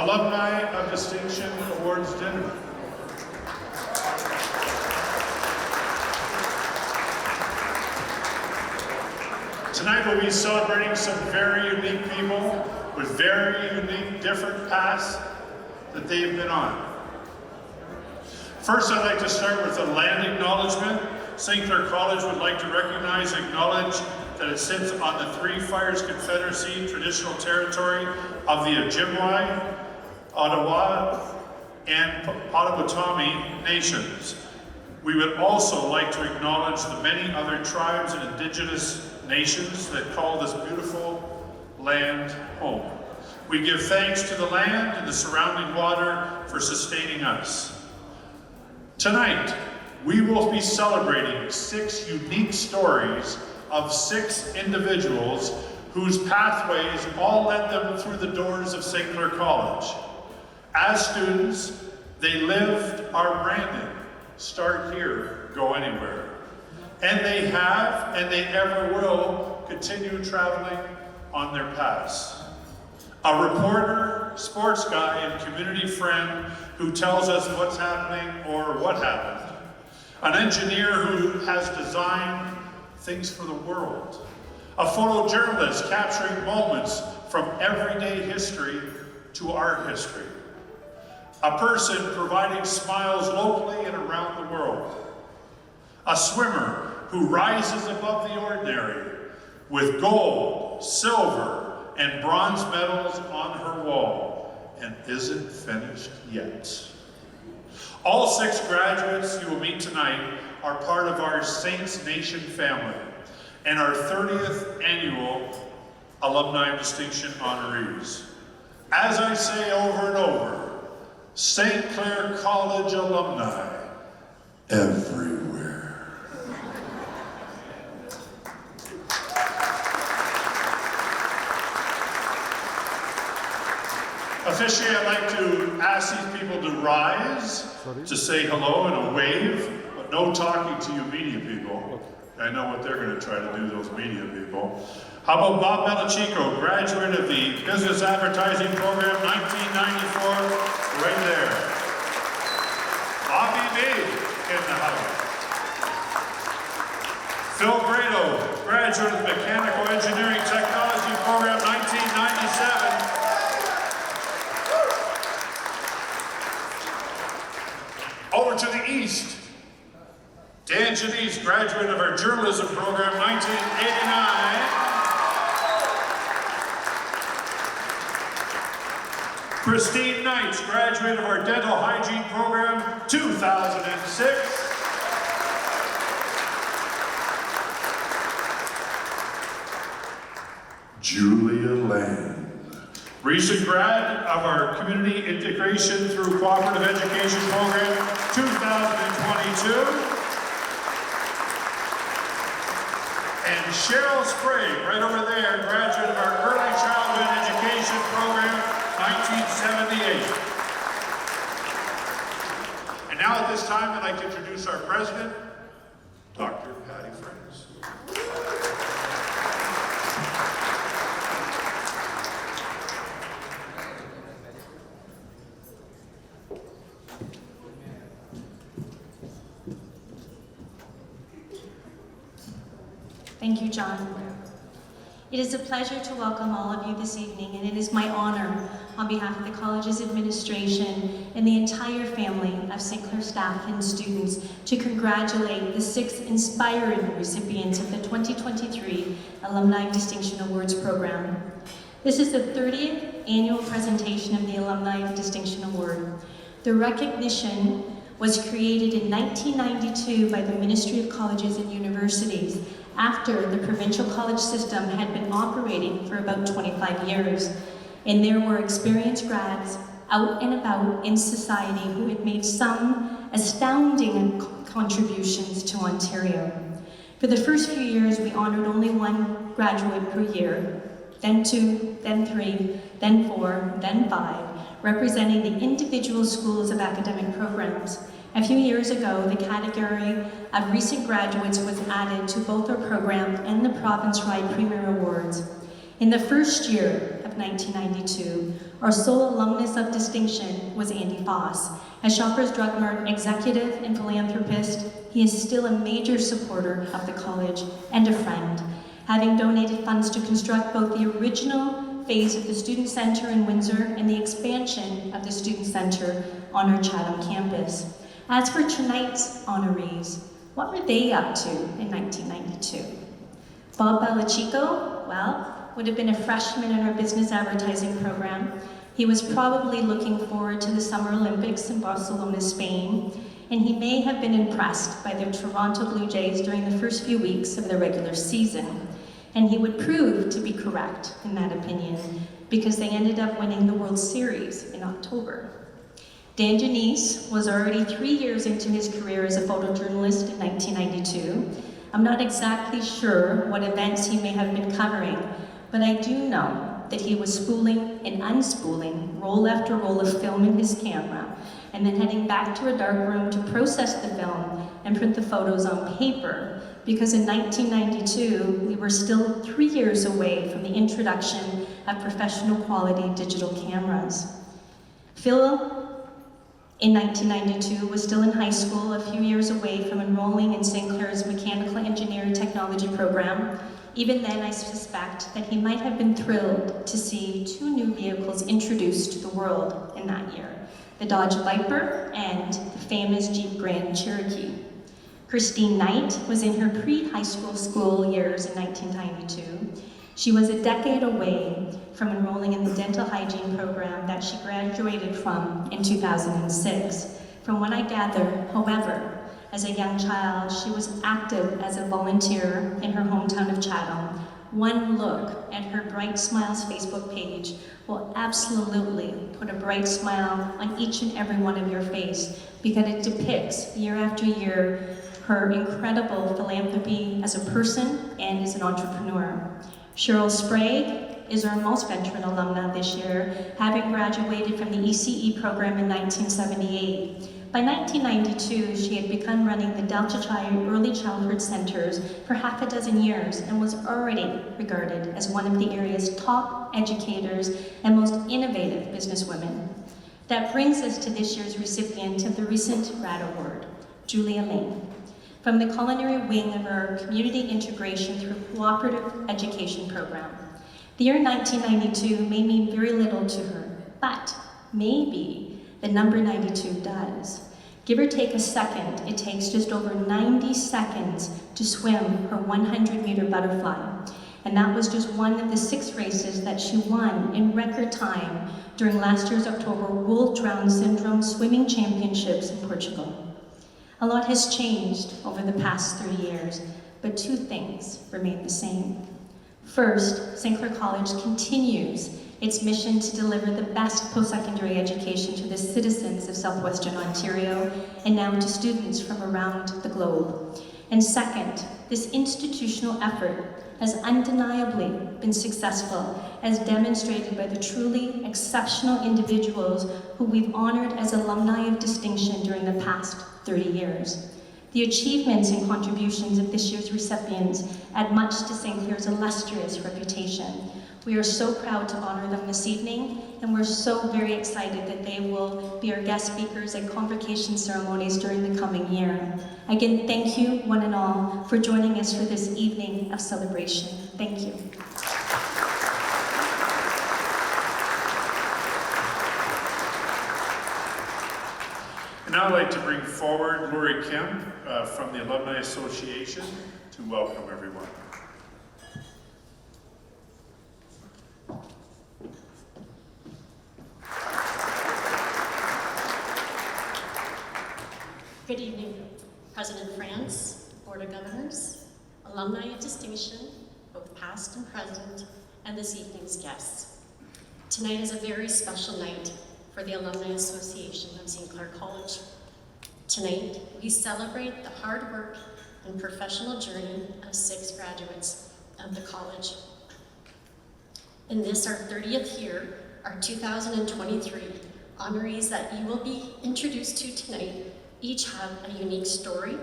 Alumni of Distinction Awards Dinner. Tonight we'll be celebrating some very unique people with very unique, different paths that they've been on. First, I'd like to start with a land acknowledgement. St. Clair College would like to recognize and acknowledge that it sits on the Three Fires Confederacy traditional territory of the Ojibwe, Ottawa, and Potawatomi nations. We would also like to acknowledge the many other tribes and indigenous nations that call this beautiful land home. We give thanks to the land and the surrounding water for sustaining us. Tonight, we will be celebrating 6 unique stories of 6 individuals whose pathways all led them through the doors of St. Clair College. As students, they lived our branding, start here, go anywhere. And they have, and they ever will, continue traveling on their paths. A reporter, sports guy, and community friend who tells us what's happening or what happened. An engineer who has designed things for the world. A photojournalist capturing moments from everyday history to our history. A person providing smiles locally and around the world. A swimmer who rises above the ordinary with gold, silver, and bronze medals on her wall and isn't finished yet. All 6 graduates you will meet tonight are part of our Saints Nation family and our 30th annual Alumni of Distinction honorees. As I say over and over, St. Clair College alumni everywhere. Officially, I'd like to ask these people to rise, to say hello and a wave, but no talking to you media people. I know what they're going to try to do, those media people. How about Bob Belichico, graduate of the Business Advertising Program 1994, right there. Bobby B in the house. Phil Grado, graduate of the Mechanical Engineering Technology Program 1997. Over to the east, Dan Janice, graduate of our journalism program, 1989. Christine Knights, graduate of our dental hygiene program, 2006. Julia Land, recent grad of our Community Integration through Cooperative Education Program 2022. And Cheryl Sprague, right over there, graduate of our Early Childhood Education Program 1978. And now at this time, I'd like to introduce our president, Dr. Patty Franks. Thank you, John. It is a pleasure to welcome all of you this evening, and it is my honor, on behalf of the college's administration and the entire family of St. Clair staff and students, to congratulate the 6 inspiring recipients of the 2023 Alumni of Distinction Awards program. This is the 30th annual presentation of the Alumni of Distinction Award. The recognition was created in 1992 by the Ministry of Colleges and Universities after the provincial college system had been operating for about 25 years. And there were experienced grads out and about in society who had made some astounding contributions to Ontario. For the first few years, we honored only 1 graduate per year, then 2, then 3, then 4, then 5, representing the individual schools of academic programs. A few years ago, the category of recent graduates was added to both our program and the province-wide Premier Awards. In the first year of 1992, Our sole alumnus of distinction was Andy Foss. As Shoppers Drug Mart executive and philanthropist, he is still a major supporter of the college and a friend, having donated funds to construct both the original phase of the Student Center in Windsor and the expansion of the Student Center on our Chatham campus. As for tonight's honorees, what were they up to in 1992? Bob Balachico, well, would have been a freshman in our business advertising program. He was probably looking forward to the Summer Olympics in Barcelona, Spain, and he may have been impressed by the Toronto Blue Jays during the first few weeks of the regular season. And he would prove to be correct in that opinion, because they ended up winning the World Series in October. Dan Janice was already 3 years into his career as a photojournalist in 1992. I'm not exactly sure what events he may have been covering, but I do know that he was spooling and unspooling roll after roll of film in his camera, and then heading back to a dark room to process the film and print the photos on paper, because in 1992, we were still 3 years away from the introduction of professional quality digital cameras. Phil, in 1992, was still in high school, a few years away from enrolling in St. Clair's Mechanical Engineering Technology program. Even then, I suspect that he might have been thrilled to see 2 new vehicles introduced to the world in that year, the Dodge Viper and the famous Jeep Grand Cherokee. Christine Knight was in her pre-high school years in 1992. She was a decade away from enrolling in the dental hygiene program that she graduated from in 2006. From what I gather, however, as a young child, she was active as a volunteer in her hometown of Chatham. One look at her Bright Smiles Facebook page will absolutely put a bright smile on each and every one of your face, because it depicts year after year her incredible philanthropy as a person and as an entrepreneur. Cheryl Sprague is our most veteran alumna this year, having graduated from the ECE program in 1978. By 1992, she had begun running the Delta Chi Early Childhood Centers for half a dozen years and was already regarded as one of the area's top educators and most innovative businesswomen. That brings us to this year's recipient of the recent RAD Award, Julia Lane, from the culinary wing of our Community Integration through Cooperative Education program. The year 1992 may mean very little to her, but maybe the number 92 does. Give or take a second, it takes just over 90 seconds to swim her 100-meter butterfly. And that was just one of the 6 races that she won in record time during last year's October World Down Syndrome Swimming Championships in Portugal. A lot has changed over the past 3 years, but 2 things remain the same. First, St. Clair College continues its mission to deliver the best post-secondary education to the citizens of Southwestern Ontario and now to students from around the globe. And second, this institutional effort has undeniably been successful, as demonstrated by the truly exceptional individuals who we've honored as Alumni of Distinction during the past 30 years. The achievements and contributions of this year's recipients add much to St. Clair's illustrious reputation. We are so proud to honor them this evening, and we're so very excited that they will be our guest speakers at convocation ceremonies during the coming year. Again, thank you, one and all, for joining us for this evening of celebration. Thank you. And now I'd like to bring forward Lori Kemp from the Alumni Association to welcome everyone. Good evening, President France, Board of Governors, Alumni of Distinction, both past and present, and this evening's guests. Tonight is a very special night for the Alumni Association of St. Clair College. Tonight, we celebrate the hard work and professional journey of 6 graduates of the college. In this, our 30th year, our 2023 honorees that you will be introduced to tonight each have a unique story,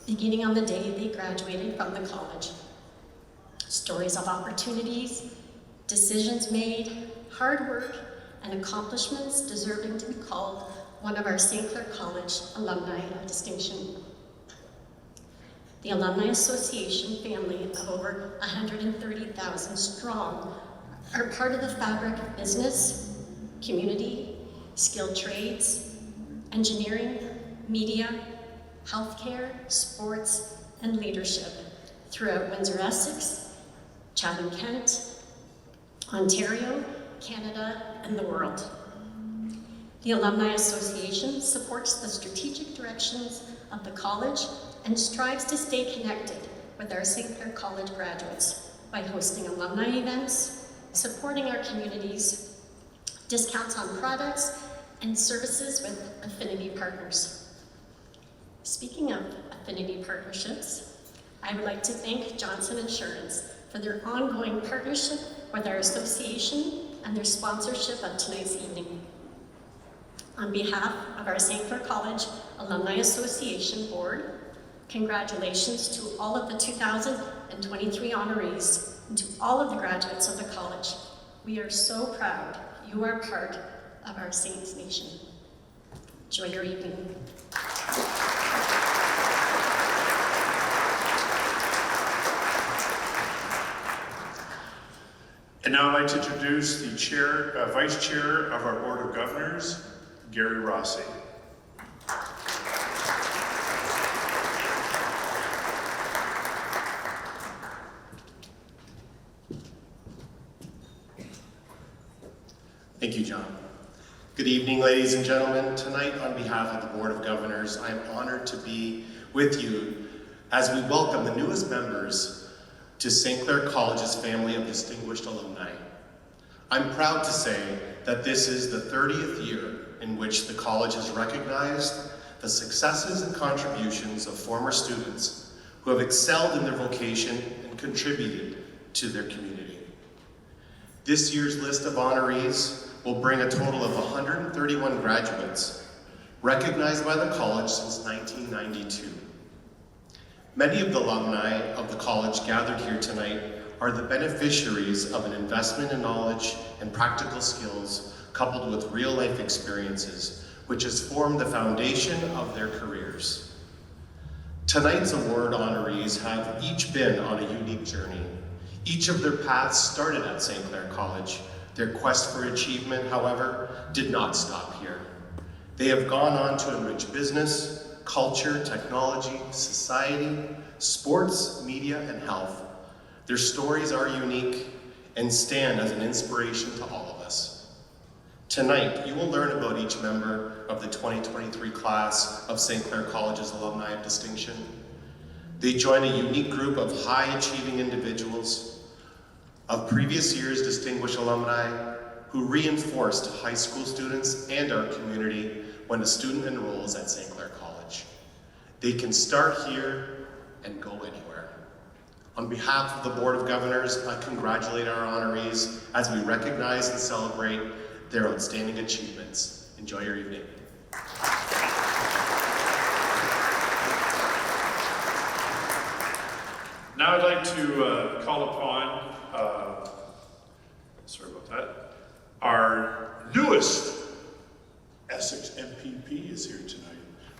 beginning on the day they graduated from the college. Stories of opportunities, decisions made, hard work, and accomplishments deserving to be called one of our St. Clair College Alumni of Distinction. The Alumni Association family of over 130,000 strong are part of the fabric of business, community, skilled trades, engineering, media, healthcare, sports, and leadership throughout Windsor-Essex, Chatham-Kent, Ontario, Canada, and the world. The Alumni Association supports the strategic directions of the college and strives to stay connected with our St. Clair College graduates by hosting alumni events, supporting our communities, discounts on products, and services with affinity partners. Speaking of affinity partnerships, I would like to thank Johnson Insurance for their ongoing partnership with our association and their sponsorship of tonight's evening. On behalf of our St. Clair College Alumni Association Board, congratulations to all of the 2023 honorees and to all of the graduates of the college. We are so proud you are part of our Saints Nation. Enjoy your evening. And now I'd like to introduce the Vice Chair of our Board of Governors, Gary Rossi. Thank you, John. Good evening, ladies and gentlemen. Tonight, on behalf of the Board of Governors, I am honored to be with you as we welcome the newest members to St. Clair College's family of distinguished alumni. I'm proud to say that this is the 30th year in which the college has recognized the successes and contributions of former students who have excelled in their vocation and contributed to their community. This year's list of honorees will bring a total of 131 graduates recognized by the college since 1992. Many of the alumni of the college gathered here tonight are the beneficiaries of an investment in knowledge and practical skills coupled with real-life experiences, which has formed the foundation of their careers. Tonight's award honorees have each been on a unique journey. Each of their paths started at St. Clair College. Their quest for achievement, however, did not stop here. They have gone on to enrich business, culture, technology, society, sports, media, and health. Their stories are unique and stand as an inspiration to all of us. Tonight, you will learn about each member of the 2023 class of St. Clair College's Alumni of Distinction. They join a unique group of high-achieving individuals, of previous year's distinguished alumni who reinforced high school students and our community when a student enrolls at St. Clair College. They can start here and go anywhere. On behalf of the Board of Governors, I congratulate our honorees as we recognize and celebrate their outstanding achievements. Enjoy your evening. Now I'd like to call upon, our newest Essex MPP is here tonight.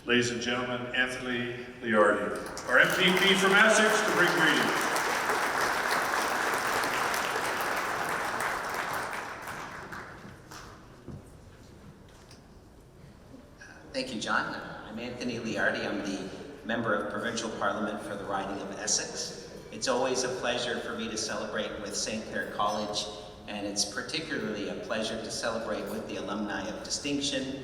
Ladies and gentlemen, Anthony Liardi, our MPP from Essex, to bring greetings. Thank you, John. I'm Anthony Liardi. I'm the Member of Provincial Parliament for the riding of Essex. It's always a pleasure for me to celebrate with St. Clair College, and it's particularly a pleasure to celebrate with the Alumni of Distinction.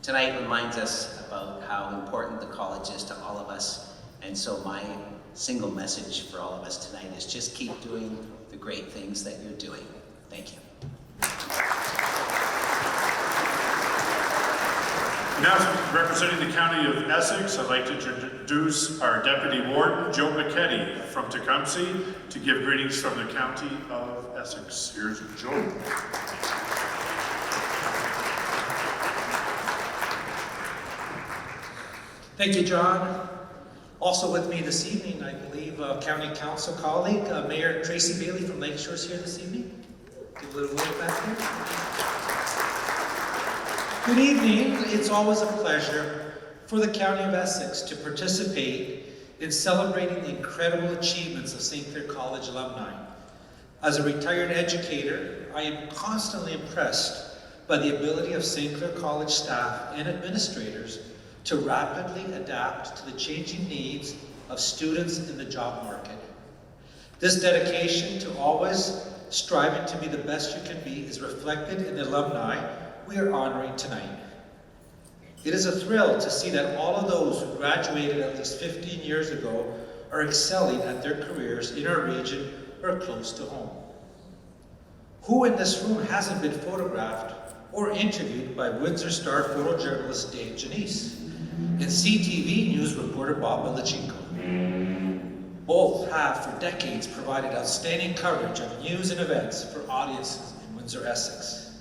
Tonight reminds us about how important the college is to all of us, and so my single message for all of us tonight is just keep doing the great things that you're doing. Thank you. Now, representing the County of Essex, I'd like to introduce our Deputy Warden, Joe McKetty from Tecumseh, to give greetings from the County of Essex. Here's Joe. Thank you, John. Also with me this evening, I believe, County Council colleague, Mayor Tracy Bailey from Lakeshore is here this evening. Give a little wave back here. Good evening. It's always a pleasure for the County of Essex to participate in celebrating the incredible achievements of St. Clair College alumni. As a retired educator, I am constantly impressed by the ability of St. Clair College staff and administrators to rapidly adapt to the changing needs of students in the job market. This dedication to always striving to be the best you can be is reflected in the alumni we are honoring tonight. It is a thrill to see that all of those who graduated at least 15 years ago are excelling at their careers in our region or close to home. Who in this room hasn't been photographed or interviewed by Windsor Star photojournalist Dave Janice and CTV News reporter Bob Belachenko? Both have for decades provided outstanding coverage of news and events for audiences in Windsor, Essex.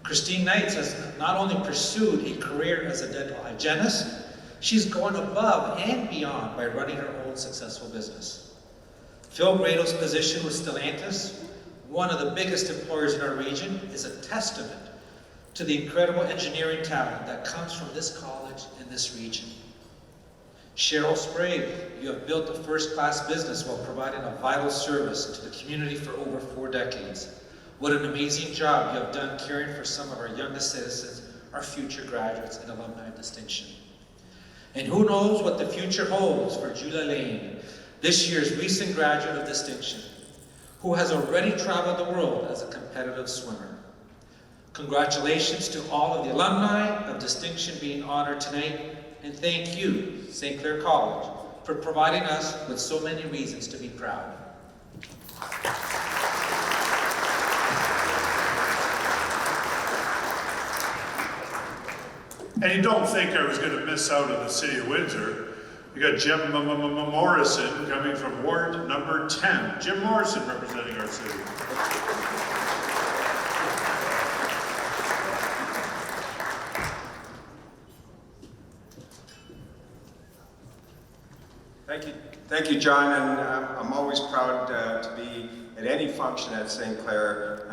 Christine Knights has not only pursued a career as a dental hygienist, she's gone above and beyond by running her own successful business. Phil Grado's position with Stellantis, one of the biggest employers in our region, is a testament to the incredible engineering talent that comes from this college and this region. Cheryl Sprague, you have built a first-class business while providing a vital service to the community for over 4 decades. What an amazing job you have done caring for some of our youngest citizens, our future graduates and alumni of distinction. And who knows what the future holds for Julia Lane, this year's recent graduate of distinction, who has already traveled the world as a competitive swimmer. Congratulations to all of the alumni of distinction being honored tonight, and thank you, St. Clair College, for providing us with so many reasons to be proud. And you don't think I was going to miss out on the city of Windsor. We got Jim Morrison coming from Ward number 10. Jim Morrison representing our city. Thank you, John, and I'm always proud to be at any function at St. Clair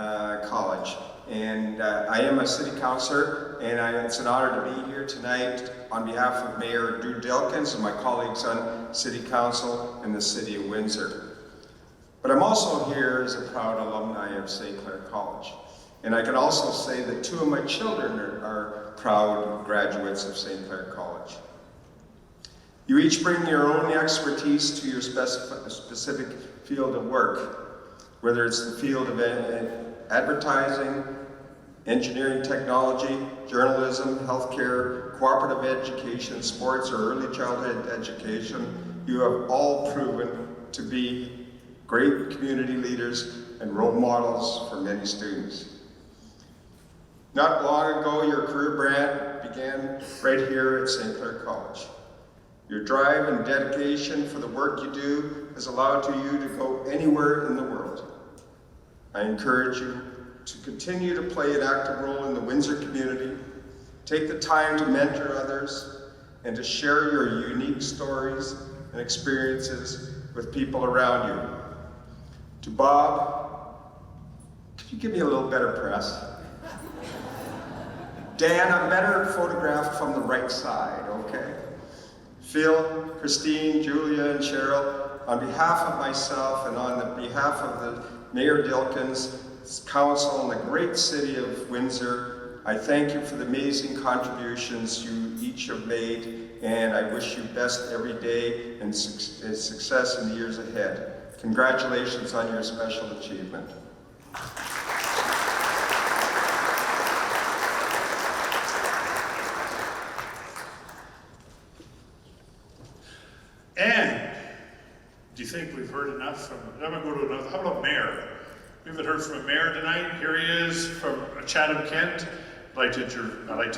College. And I am a city councillor, and it's an honor to be here tonight on behalf of Mayor Drew Dilkins and my colleagues on City Council in the City of Windsor. But I'm also here as a proud alumni of St. Clair College. And I can also say that 2 of my children are proud graduates of St. Clair College. You each bring your own expertise to your specific field of work, whether it's the field of advertising, engineering technology, journalism, healthcare, cooperative education, sports, or early childhood education. You have all proven to be great community leaders and role models for many students. Not long ago, your career began right here at St. Clair College. Your drive and dedication for the work you do has allowed you to go anywhere in the world. I encourage you to continue to play an active role in the Windsor community, take the time to mentor others, and to share your unique stories and experiences with people around you. To Bob, could you give me a little better press? Dan, I'm better photographed from the right side, okay? Phil, Christine, Julia, and Cheryl, on behalf of myself and on the behalf of the Mayor Dilkins, Council, and the great city of Windsor, I thank you for the amazing contributions you each have made, and I wish you best every day and success in the years ahead. Congratulations on your special achievement. And do you think we've heard enough from, I'm going to go to another, how about Mayor? We haven't heard from a mayor tonight. Here he is from Chatham-Kent. I'd like to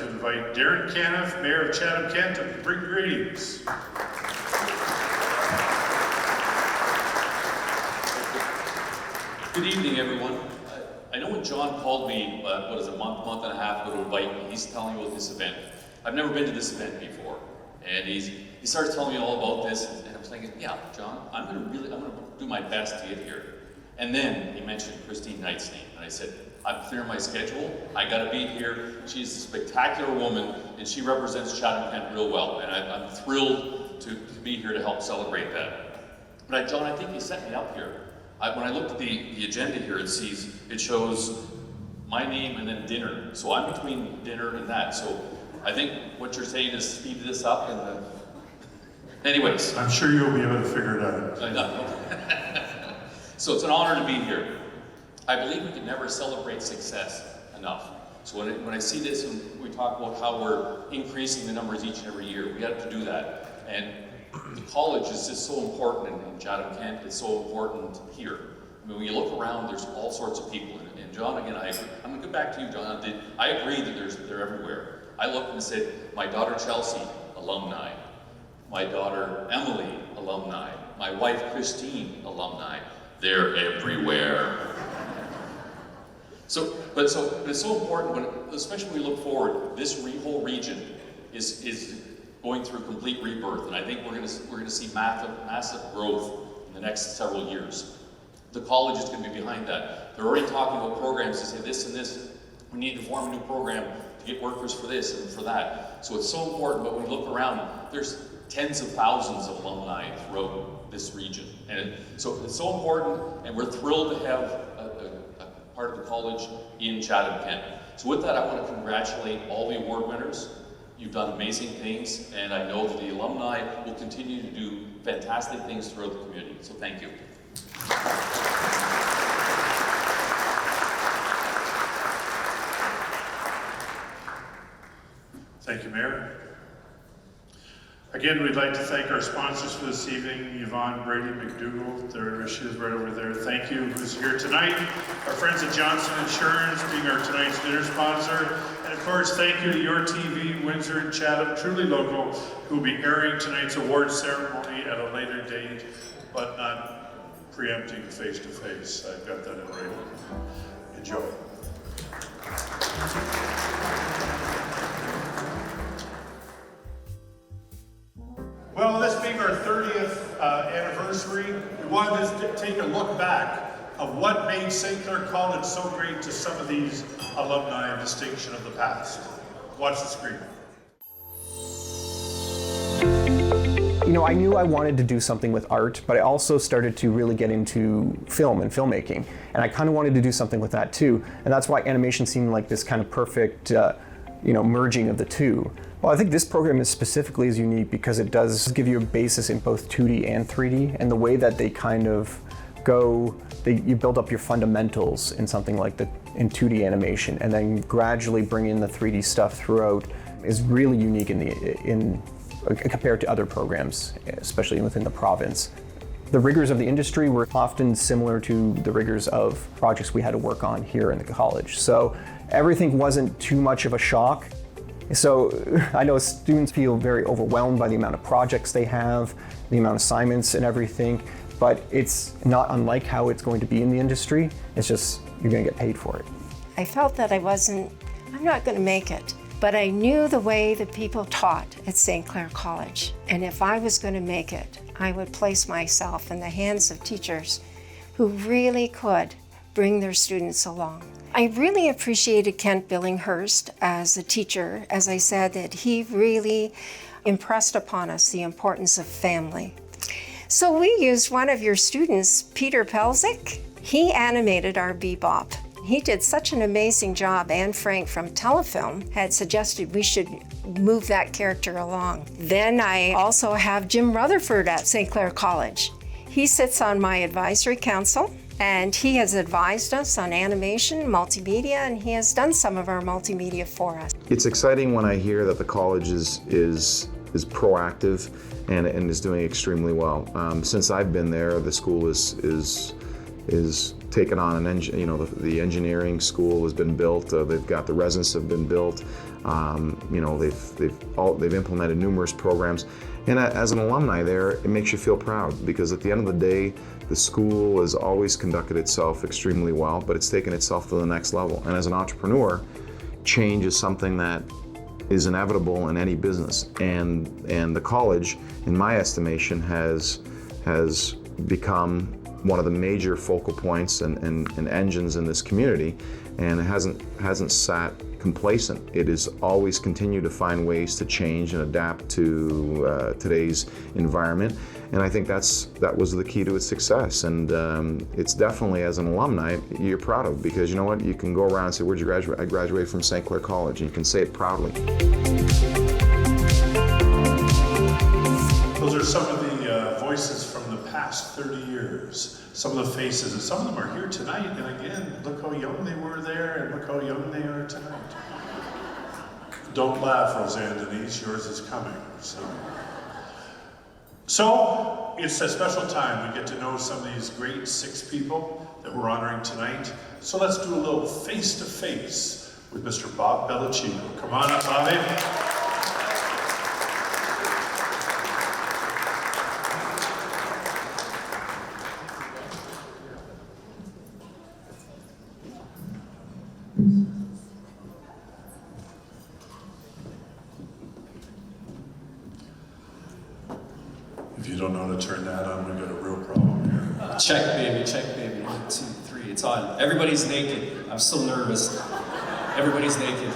invite Darren Caniff, Mayor of Chatham-Kent, to bring greetings. Good evening, everyone. I know when John called me, a month and a half ago to invite me, he's telling me about this event. I've never been to this event before. And he starts telling me all about this, and I'm thinking, yeah, John, I'm gonna do my best to get here. And then he mentioned Christine Knight's name, and I said, I'm clearing my schedule, I gotta be here. She's a spectacular woman, and she represents Chatham-Kent real well, and I'm thrilled to be here to help celebrate that. But John, I think you set me up here. When I looked at the agenda here, it shows my name and then dinner. So I'm between dinner and that. So I think what you're saying is speed this up and anyways. I'm sure you'll be able to figure it out. I know. So it's an honor to be here. I believe we can never celebrate success enough. So when I see this and we talk about how we're increasing the numbers each and every year, we have to do that. And the college is just so important in Chatham-Kent. It's so important here. I mean, when you look around, there's all sorts of people. And John, again, I'm gonna get back to you, John. I agree that they're everywhere. I looked and said, my daughter Chelsea, alumni. My daughter Emily, alumni. My wife Christine, alumni. They're everywhere. But it's so important, especially when we look forward, this whole region is going through complete rebirth, and I think we're going to see massive growth in the next several years. The college is going to be behind that. They're already talking about programs to say this and this. We need to form a new program to get workers for this and for that. So it's so important, but when we look around, there's tens of thousands of alumni throughout this region. And so it's so important, and we're thrilled to have a part of the college in Chatham-Kent. So with that, I want to congratulate all the award winners. You've done amazing things, and I know that the alumni will continue to do fantastic things throughout the community. So thank you. Thank you, Mayor. Again, we'd like to thank our sponsors for this evening, Yvonne Brady McDougall, she is right over there. Thank you, who's here tonight. Our friends at Johnson Insurance being our tonight's dinner sponsor. And of course, thank you to your TV, Windsor and Chatham, truly local, who will be airing tonight's award ceremony at a later date, but not preempting face-to-face. I've got that in writing. Enjoy. Well, this being our 30th anniversary, we wanted to take a look back of what made St. Clair College so great to some of these alumni of distinction of the past. Watch the screen. You know, I knew I wanted to do something with art, but I also started to really get into film and filmmaking. And I kind of wanted to do something with that too. And that's why animation seemed like this kind of perfect, merging of the two. Well, I think this program is specifically is unique because it does give you a basis in both 2D and 3D, and the way that they kind of go, you build up your fundamentals in something like in 2D animation, and then gradually bring in the 3D stuff throughout is really unique compared to other programs, especially within the province. The rigors of the industry were often similar to the rigors of projects we had to work on here in the college. So everything wasn't too much of a shock. So I know students feel very overwhelmed by the amount of projects they have, the amount of assignments and everything, but it's not unlike how it's going to be in the industry. It's just, you're going to get paid for it. I felt that I'm not going to make it, but I knew the way that people taught at St. Clair College. And if I was going to make it, I would place myself in the hands of teachers who really could bring their students along. I really appreciated Kent Billinghurst as a teacher. As I said, that he really impressed upon us the importance of family. So we used one of your students, Peter Pelzik. He animated our Bebop. He did such an amazing job. Anne Frank from Telefilm had suggested we should move that character along. Then I also have Jim Rutherford at St. Clair College. He sits on my advisory council, and he has advised us on animation, multimedia, and he has done some of our multimedia for us. It's exciting when I hear that the college is proactive and is doing extremely well. Since I've been there, the school is taken on the engineering school has been built. They've got the residents have been built. They've implemented numerous programs. And as an alumni there, it makes you feel proud because at the end of the day, the school has always conducted itself extremely well, but it's taken itself to the next level. And as an entrepreneur, change is something that is inevitable in any business. And the college, in my estimation, has become one of the major focal points and engines in this community, and it hasn't sat complacent. It has always continued to find ways to change and adapt to today's environment, and I think that was the key to its success. And it's definitely, as an alumni, you're proud of, because you know what, you can go around and say, where'd you graduate? I graduated from St. Clair College, and you can say it proudly. Those are some of the voices from the past 30 years, some of the faces, and some of them are here tonight, and again, look how young they were there, and look how young they are tonight. Don't laugh, Roseanne Denise, yours is coming. So, it's a special time. We get to know some of these great 6 people that we're honoring tonight. So let's do a little face-to-face with Mr. Bob Bellacino. Come on up, Bobby. If you don't know how to turn that on, we've got a real problem here. Check, baby, check, baby. 1, 2, 3, it's on. Everybody's naked. I'm so nervous. Everybody's naked.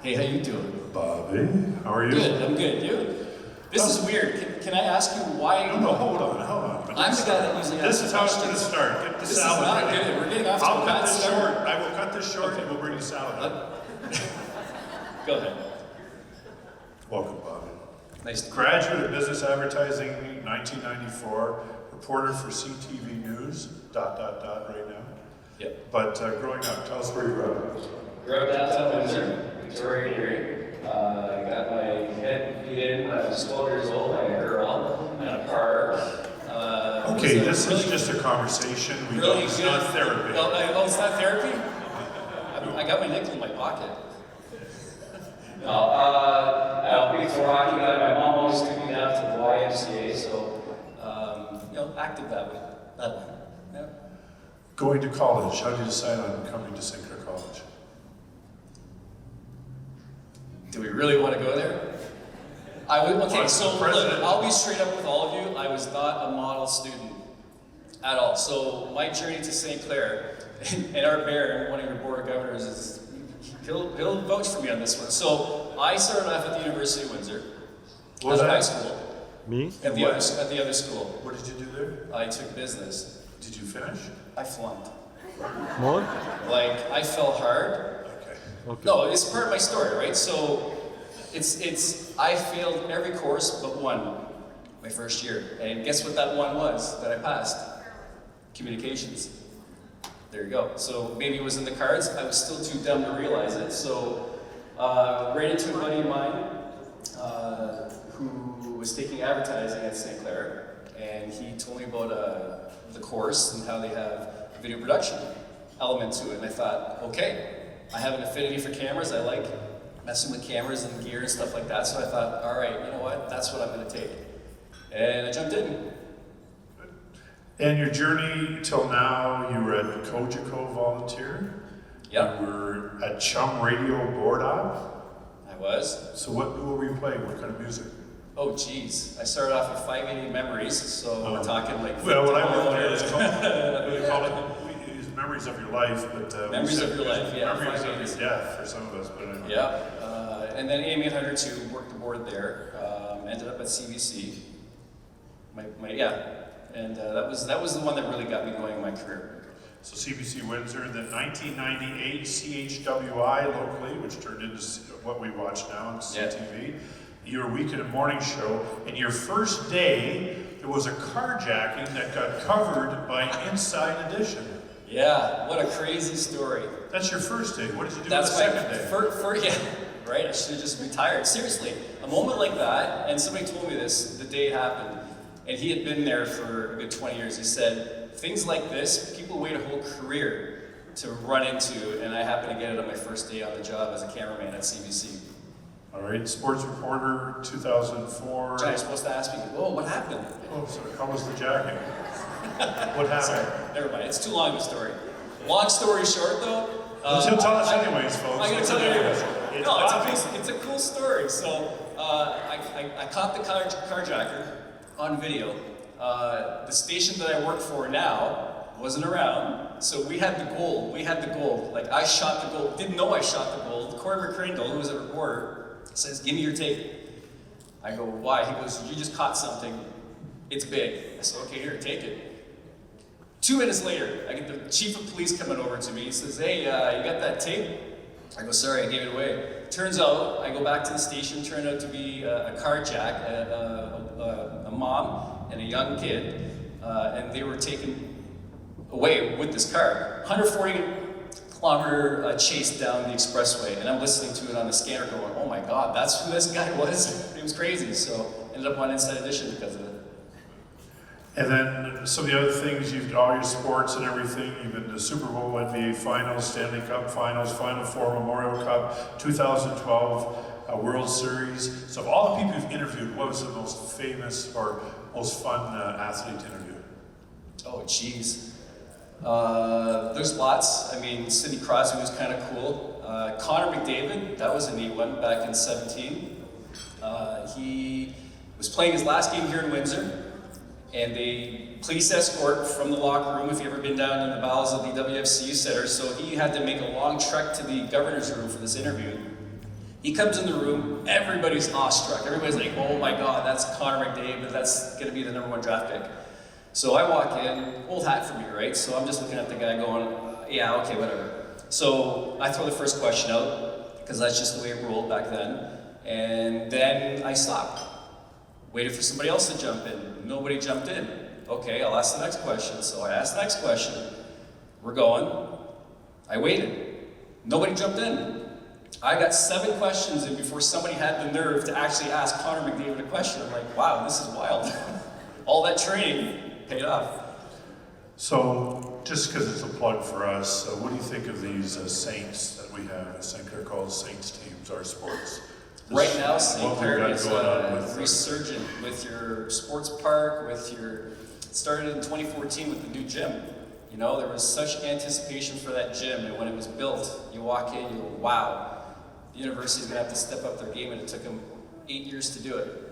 Hey, how you doing? Bobby, how are you? Good, I'm good. You? This is weird. Can I ask you why? No, hold on. I'm the guy that usually This asks is how it's questions. going to start. Get the This is salad not ready. good. We're getting off to I'll a cut bad this start. short. I will cut this short, and we'll bring the salad up. Go ahead. Welcome, Bobby. Nice to Graduate of Business Advertising, 1994. Reporter for CTV News, ... right now. Yep. But growing up, tell us where you grew up. Grew up downtown Windsor, Victoria area. Got my head beat in when I was 12 years old by a girl in a car. Okay, this is just a conversation. It's not therapy. Oh, it's not therapy? I got my nickel in my pocket. No, I played for hockey. My mom always took me down to the YMCA, so Active that way. Yeah. Going to college, how did you decide on coming to St. Clair College? Do we really want to go there? Okay, so look, I'll be straight up with all of you. I was not a model student at all. So my journey to St. Clair, and our Baron, one of your board of governors, he'll vouch for me on this one. So I started off at the University of Windsor, What was out of that? high school. Me? At the other school. What did you do there? I took business. Did you finish? I flunked. What? Like, I fell hard. Okay. No, it's part of my story, right? So, I failed every course but one, my first year. And guess what that one was that I passed? Communications. There you go. So, maybe it was in the cards. I was still too dumb to realize it. So, ran into a buddy of mine who was taking advertising at St. Clair, and he told me about the course and how they have a video production element to it. And I thought, okay, I have an affinity for cameras. I like messing with cameras and gear and stuff like that. So I thought, all right, you know what? That's what I'm going to take. And I jumped in. And your journey till now, you were at Cogeco Volunteer. Yep. You were at Chum Radio Board Op. I was. So what were you playing? What kind of music? Oh, geez. I started off with 580 memories, so we're talking like... Well, what I worked there is called, we call it is memories of your life, but... Memories of your life, yeah. Memories of your death for some of us, but anyway. Yeah. And then Amy 102 worked the board there, ended up at CBC. And that was the one that really got me going in my career. So CBC Windsor, then 1998 CHWI locally, which turned into what we watch now on CTV. Your weekend and morning show, and your first day, there was a carjacking that got covered by Inside Edition. Yeah, what a crazy story. That's your first day. What did you do That's on the second day? Yeah, right? I should have just retired. Seriously, a moment like that, and somebody told me this the day it happened, and he had been there for a good 20 years. He said, things like this, people wait a whole career to run into, and I happened to get it on my first day on the job as a cameraman at CBC. All right, sports reporter, 2004. John, you're supposed to ask me, whoa, what happened? Oh, sorry, how was the jacking? What happened? Sorry, never mind, it's too long of a story. Long story short though. He'll tell us anyways, folks. I'm going to tell you anyways. It's No, Bobby. it's a cool story. So I caught the carjacker on video. The station that I work for now wasn't around, so we had the gold. Like, I shot the gold. Didn't know I shot the gold. Corey McCrindle, who was a reporter, says, "Give me your tape." I go, "Why?" He goes, "You just caught something. It's big." I said, "Okay, here, take it." 2 minutes later, I get the chief of police coming over to me. He says, "Hey, you got that tape?" I go, "Sorry, I gave it away." Turns out, I go back to the station, turned out to be a carjack, a mom and a young kid, and they were taken away with this car. 140-kilometer chase down the expressway, and I'm listening to it on the scanner going, "Oh my God, that's who this guy was?" It was crazy, so ended up on Inside Edition because of it. And then some of the other things, you've all your sports and everything. You've been to Super Bowl, NBA Finals, Stanley Cup Finals, Final Four, Memorial Cup, 2012 World Series. So of all the people you've interviewed, what was the most famous or most fun athlete to interview? Oh, geez. There's lots. I mean, Sidney Crosby was kind of cool. Connor McDavid, that was a neat one back in 17. He was playing his last game here in Windsor, and they police escort from the locker room, if you've ever been down in the bowels of the WFCU Center, so he had to make a long trek to the governor's room for this interview. He comes in the room, everybody's awestruck. Everybody's like, "Oh my God, that's Connor McDavid, that's gonna be the #1 draft pick." So I walk in, old hat for me, right? So I'm just looking at the guy going, "Yeah, okay, whatever." So I throw the first question out, because that's just the way it rolled back then. And then I stopped. Waited for somebody else to jump in. Nobody jumped in. Okay, I'll ask the next question. So I asked the next question. We're going. I waited. Nobody jumped in. I got 7 questions in before somebody had the nerve to actually ask Connor McDavid a question. I'm like, wow, this is wild. All that training paid off. So, just because it's a plug for us, what do you think of these Saints that we have? I think they're called Saints teams, our sports. Right now, St. Clair is with resurgent with your sports park, it started in 2014 with the new gym. You know, there was such anticipation for that gym, and when it was built, you walk in, you go, wow, the university's gonna have to step up their game, and it took them 8 years to do it.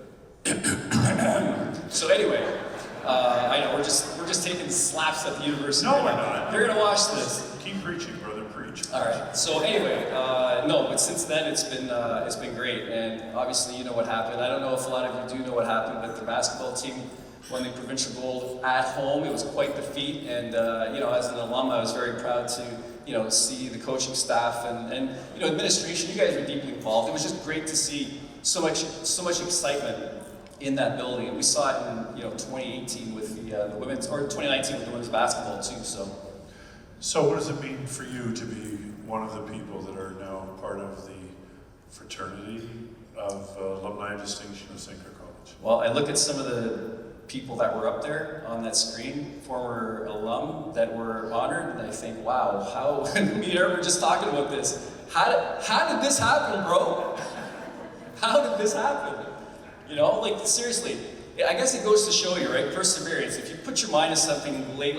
So anyway, I know we're just taking slaps at the university. No, we're not. They're gonna watch this. Keep preaching, brother, preach. All right. So anyway, no, but since then it's been great, and obviously you know what happened. I don't know if a lot of you do know what happened, but the basketball team won the provincial gold at home. It was quite the feat, and you know, as an alum, I was very proud to see the coaching staff and administration. You guys were deeply involved. It was just great to see so much excitement in that building. And we saw it in 2018 with the women's, or 2019 with the women's basketball too. So what does it mean for you to be one of the people that are now part of the fraternity of Alumni of Distinction of St. Clair College? Well, I look at some of the people that were up there on that screen, former alum that were honored, and I think, wow, how, me and Eric were just talking about this. How did this happen, bro? How did this happen? Like, seriously, I guess it goes to show you, right? Perseverance. If you put your mind to something late,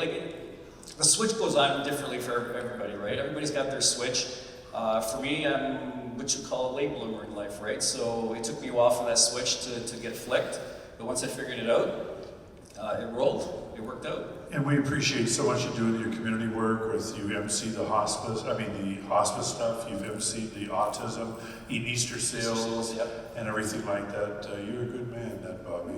the switch goes on differently for everybody, right? Everybody's got their switch. For me, I'm what you call a late bloomer in life, right? So it took me a while for that switch to get flicked, but once I figured it out, it rolled. It worked out. And we appreciate so much you doing your community work with you MC the hospice stuff, you've MC'd the autism, eating Easter seals, yep. and everything like that. You're a good man, that Bobby.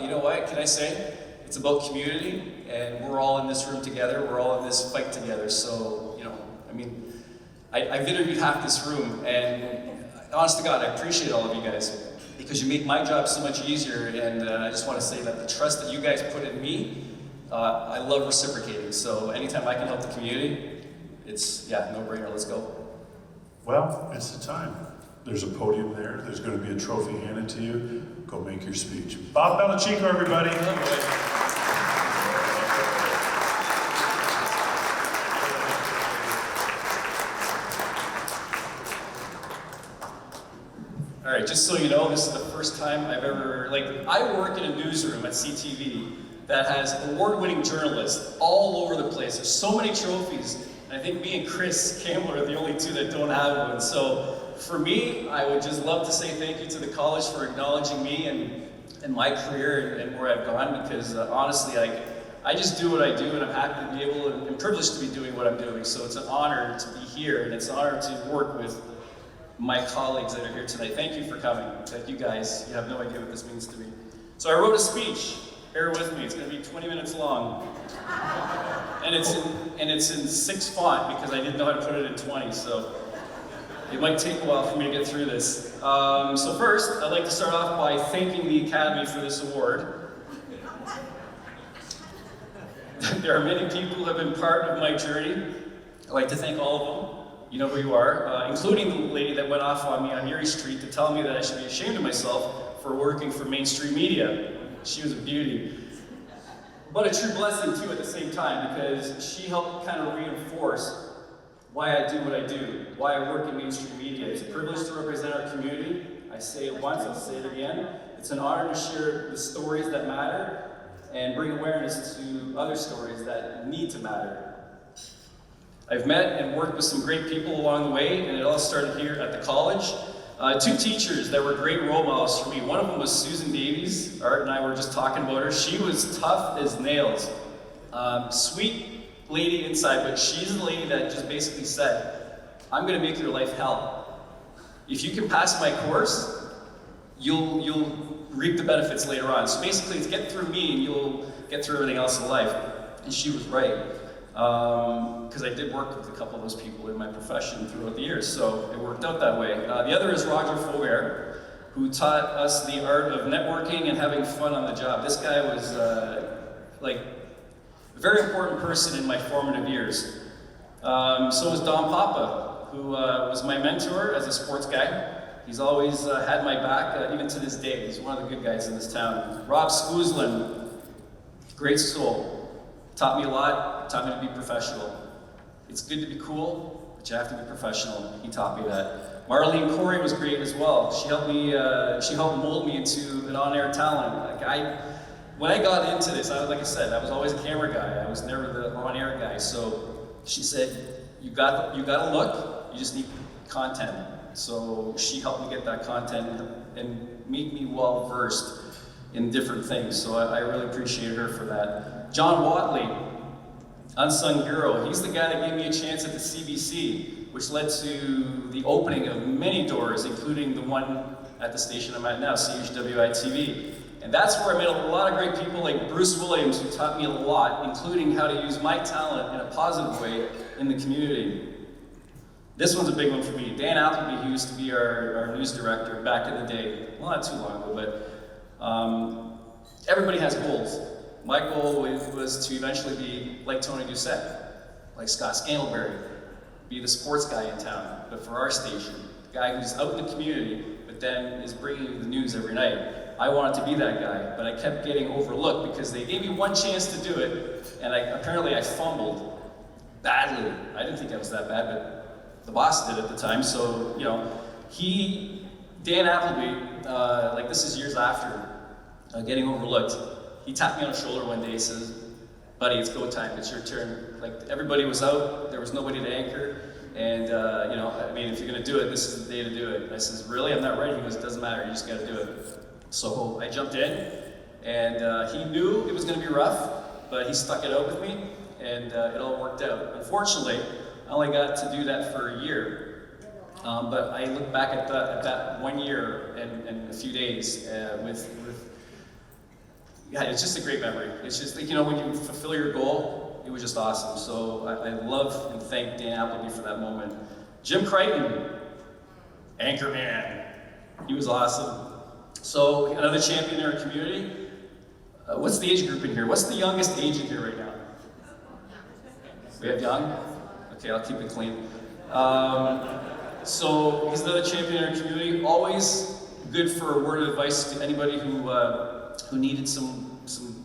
You know what, can I say? It's about community, and we're all in this room together, we're all in this fight together, so, I've interviewed half this room, and honest to God, I appreciate all of you guys, because you make my job so much easier, and I just want to say that the trust that you guys put in me, I love reciprocating, so anytime I can help the community, it's, no-brainer, let's go. Well, it's the time. There's a podium there, there's going to be a trophy handed to you. Go make your speech. Bob Belichico, everybody. All right, just so you know, this is the first time I've ever, I work in a newsroom at CTV that has award-winning journalists all over the place. There's so many trophies, and I think me and Chris Campbell are the only two that don't have one. So for me, I would just love to say thank you to the college for acknowledging me and in my career and where I've gone, because honestly, I just do what I do, and I'm happy to be able and privileged to be doing what I'm doing. So it's an honor to be here, and it's an honor to work with my colleagues that are here tonight. Thank you for coming. Thank you guys. You have no idea what this means to me. So I wrote a speech. Bear with me. It's going to be 20 minutes long, and it's in 6 font because I didn't know how to put it in 20. So it might take a while for me to get through this. So first, I'd like to start off by thanking the Academy for this award. There are many people who have been part of my journey. I'd like to thank all of them. You know who you are, including the lady that went off on me on Erie Street to tell me that I should be ashamed of myself for working for mainstream media. She was a beauty. But a true blessing too at the same time, because she helped kind of reinforce why I do what I do, why I work in mainstream media. It's a privilege to represent our community. I say it once, I'll say it again. It's an honor to share the stories that matter and bring awareness to other stories that need to matter. I've met and worked with some great people along the way, and it all started here at the college. 2 teachers that were great role models for me. One of them was Susan Davies. Art and I were just talking about her. She was tough as nails. Sweet lady inside, but she's the lady that just basically said, I'm gonna make your life hell. If you can pass my course, you'll reap the benefits later on. So basically, it's get through me and you'll get through everything else in life. And she was right. Because I did work with a couple of those people in my profession throughout the years, so it worked out that way. The other is Roger Faubert, who taught us the art of networking and having fun on the job. This guy was like a very important person in my formative years. So was Don Papa, who was my mentor as a sports guy. He's always had my back, even to this day. He's one of the good guys in this town. Rob Squoozlin, great soul. Taught me a lot, taught me to be professional. It's good to be cool, but you have to be professional. He taught me that. Marlene Corey was great as well. She helped mold me into an on-air talent. When I got into this, like I said, I was always a camera guy. I was never the on-air guy. So she said, you got a look, you just need content. So she helped me get that content and make me well-versed in different things. So I really appreciate her for that. John Watley, unsung hero. He's the guy that gave me a chance at the CBC, which led to the opening of many doors, including the one at the station I'm at now, CHWI-TV. And that's where I met a lot of great people like Bruce Williams, who taught me a lot, including how to use my talent in a positive way in the community. This one's a big one for me. Dan Appleby, who used to be our news director back in the day. Well, not too long ago, but everybody has goals. My goal was to eventually be like Tony Doucette, like Scott Scantlebury, be the sports guy in town, but for our station, the guy who's out in the community, but then is bringing you the news every night. I wanted to be that guy, but I kept getting overlooked because they gave me one chance to do it, and apparently I fumbled badly. I didn't think I was that bad, but the boss did at the time, so, Dan Appleby, like this is years after getting overlooked, he tapped me on the shoulder one day and says, buddy, it's go time, it's your turn. Like, everybody was out, there was nobody to anchor, and, if you're gonna do it, this is the day to do it. And I says, really, I'm not ready? He goes, it doesn't matter, you just gotta do it. So I jumped in, and he knew it was gonna be rough, but he stuck it out with me, and it all worked out. Unfortunately, I only got to do that for a year, but I look back at that 1 year and a few days it's just a great memory. It's just, when you fulfill your goal, it was just awesome. So I love and thank Dan Appleby for that moment. Jim Crichton, Anchorman, he was awesome. So another champion in our community. What's the age group in here? What's the youngest age in here right now? We have young? Okay, I'll keep it clean. So he's another champion in our community. Always good for a word of advice to anybody who needed some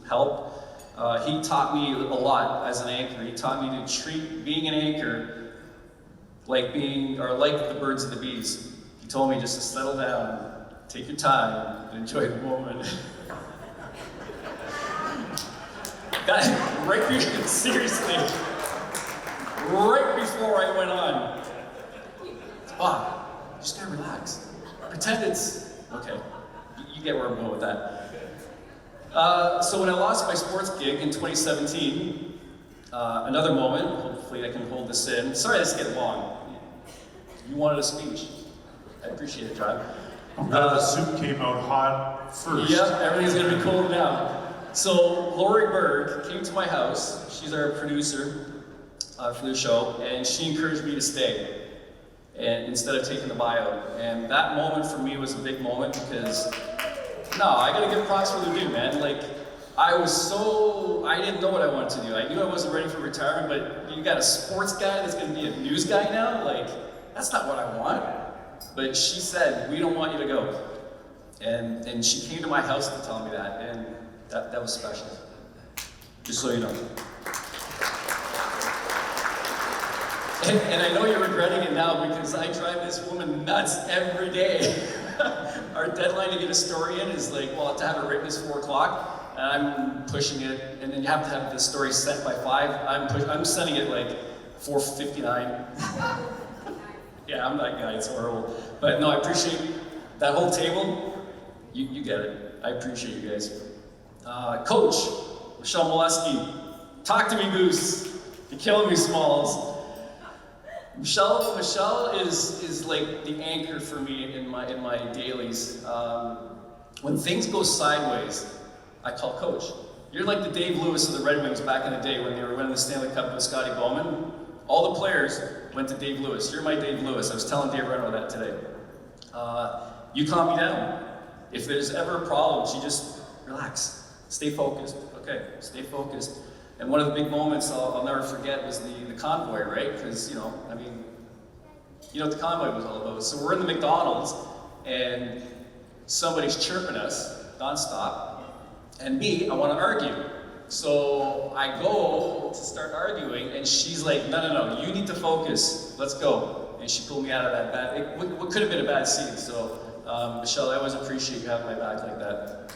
help. He taught me a lot as an anchor. He taught me to treat being an anchor like the birds and the bees. He told me just to settle down, take your time, and enjoy the moment. Seriously. Right before I went on, just gotta relax. Pretend it's, okay, you get where I'm going with that. So when I lost my sports gig in 2017, another moment, hopefully I can hold this in. Sorry this is getting long. You wanted a speech. I appreciate it, John. The soup came out hot first. Yep, everything's gonna be cold now. So Lori Berg came to my house. She's our producer for the show, and she encouraged me to stay and instead of taking the buyout. And that moment for me was a big moment because, no, I gotta give props for the dude, man. Like, I didn't know what I wanted to do. I knew I wasn't ready for retirement, but you got a sports guy that's gonna be a news guy now? Like, that's not what I want. But she said, we don't want you to go. And she came to my house to tell me that, and that was special. Just so you know. And I know you're regretting it now because I drive this woman nuts every day. Our deadline to get a story in is like, well, to have it written is 4 o'clock, and I'm pushing it, and then you have to have the story sent by 5. I'm sending it like 4:59. Yeah, I'm that guy, it's horrible. But no, I appreciate that whole table. You get it. I appreciate you guys. Coach, Michelle Molesky, talk to me, Goose. You're killing me, Smalls. Michelle is like the anchor for me in my dailies. When things go sideways, I call Coach. You're like the Dave Lewis of the Red Wings back in the day when they were winning the Stanley Cup with Scotty Bowman. All the players went to Dave Lewis. You're my Dave Lewis. I was telling Dave Reno that today. You calm me down. If there's ever a problem, you just relax. Stay focused. Okay, stay focused. And one of the big moments I'll never forget was the convoy, right? Because, you know what the convoy was all about. So we're in the McDonald's, and somebody's chirping us nonstop. And me, I want to argue. So I go to start arguing, and she's like, no, you need to focus. Let's go. And she pulled me out of that bad, what could have been a bad scene. So, Michelle, I always appreciate you having my back like that.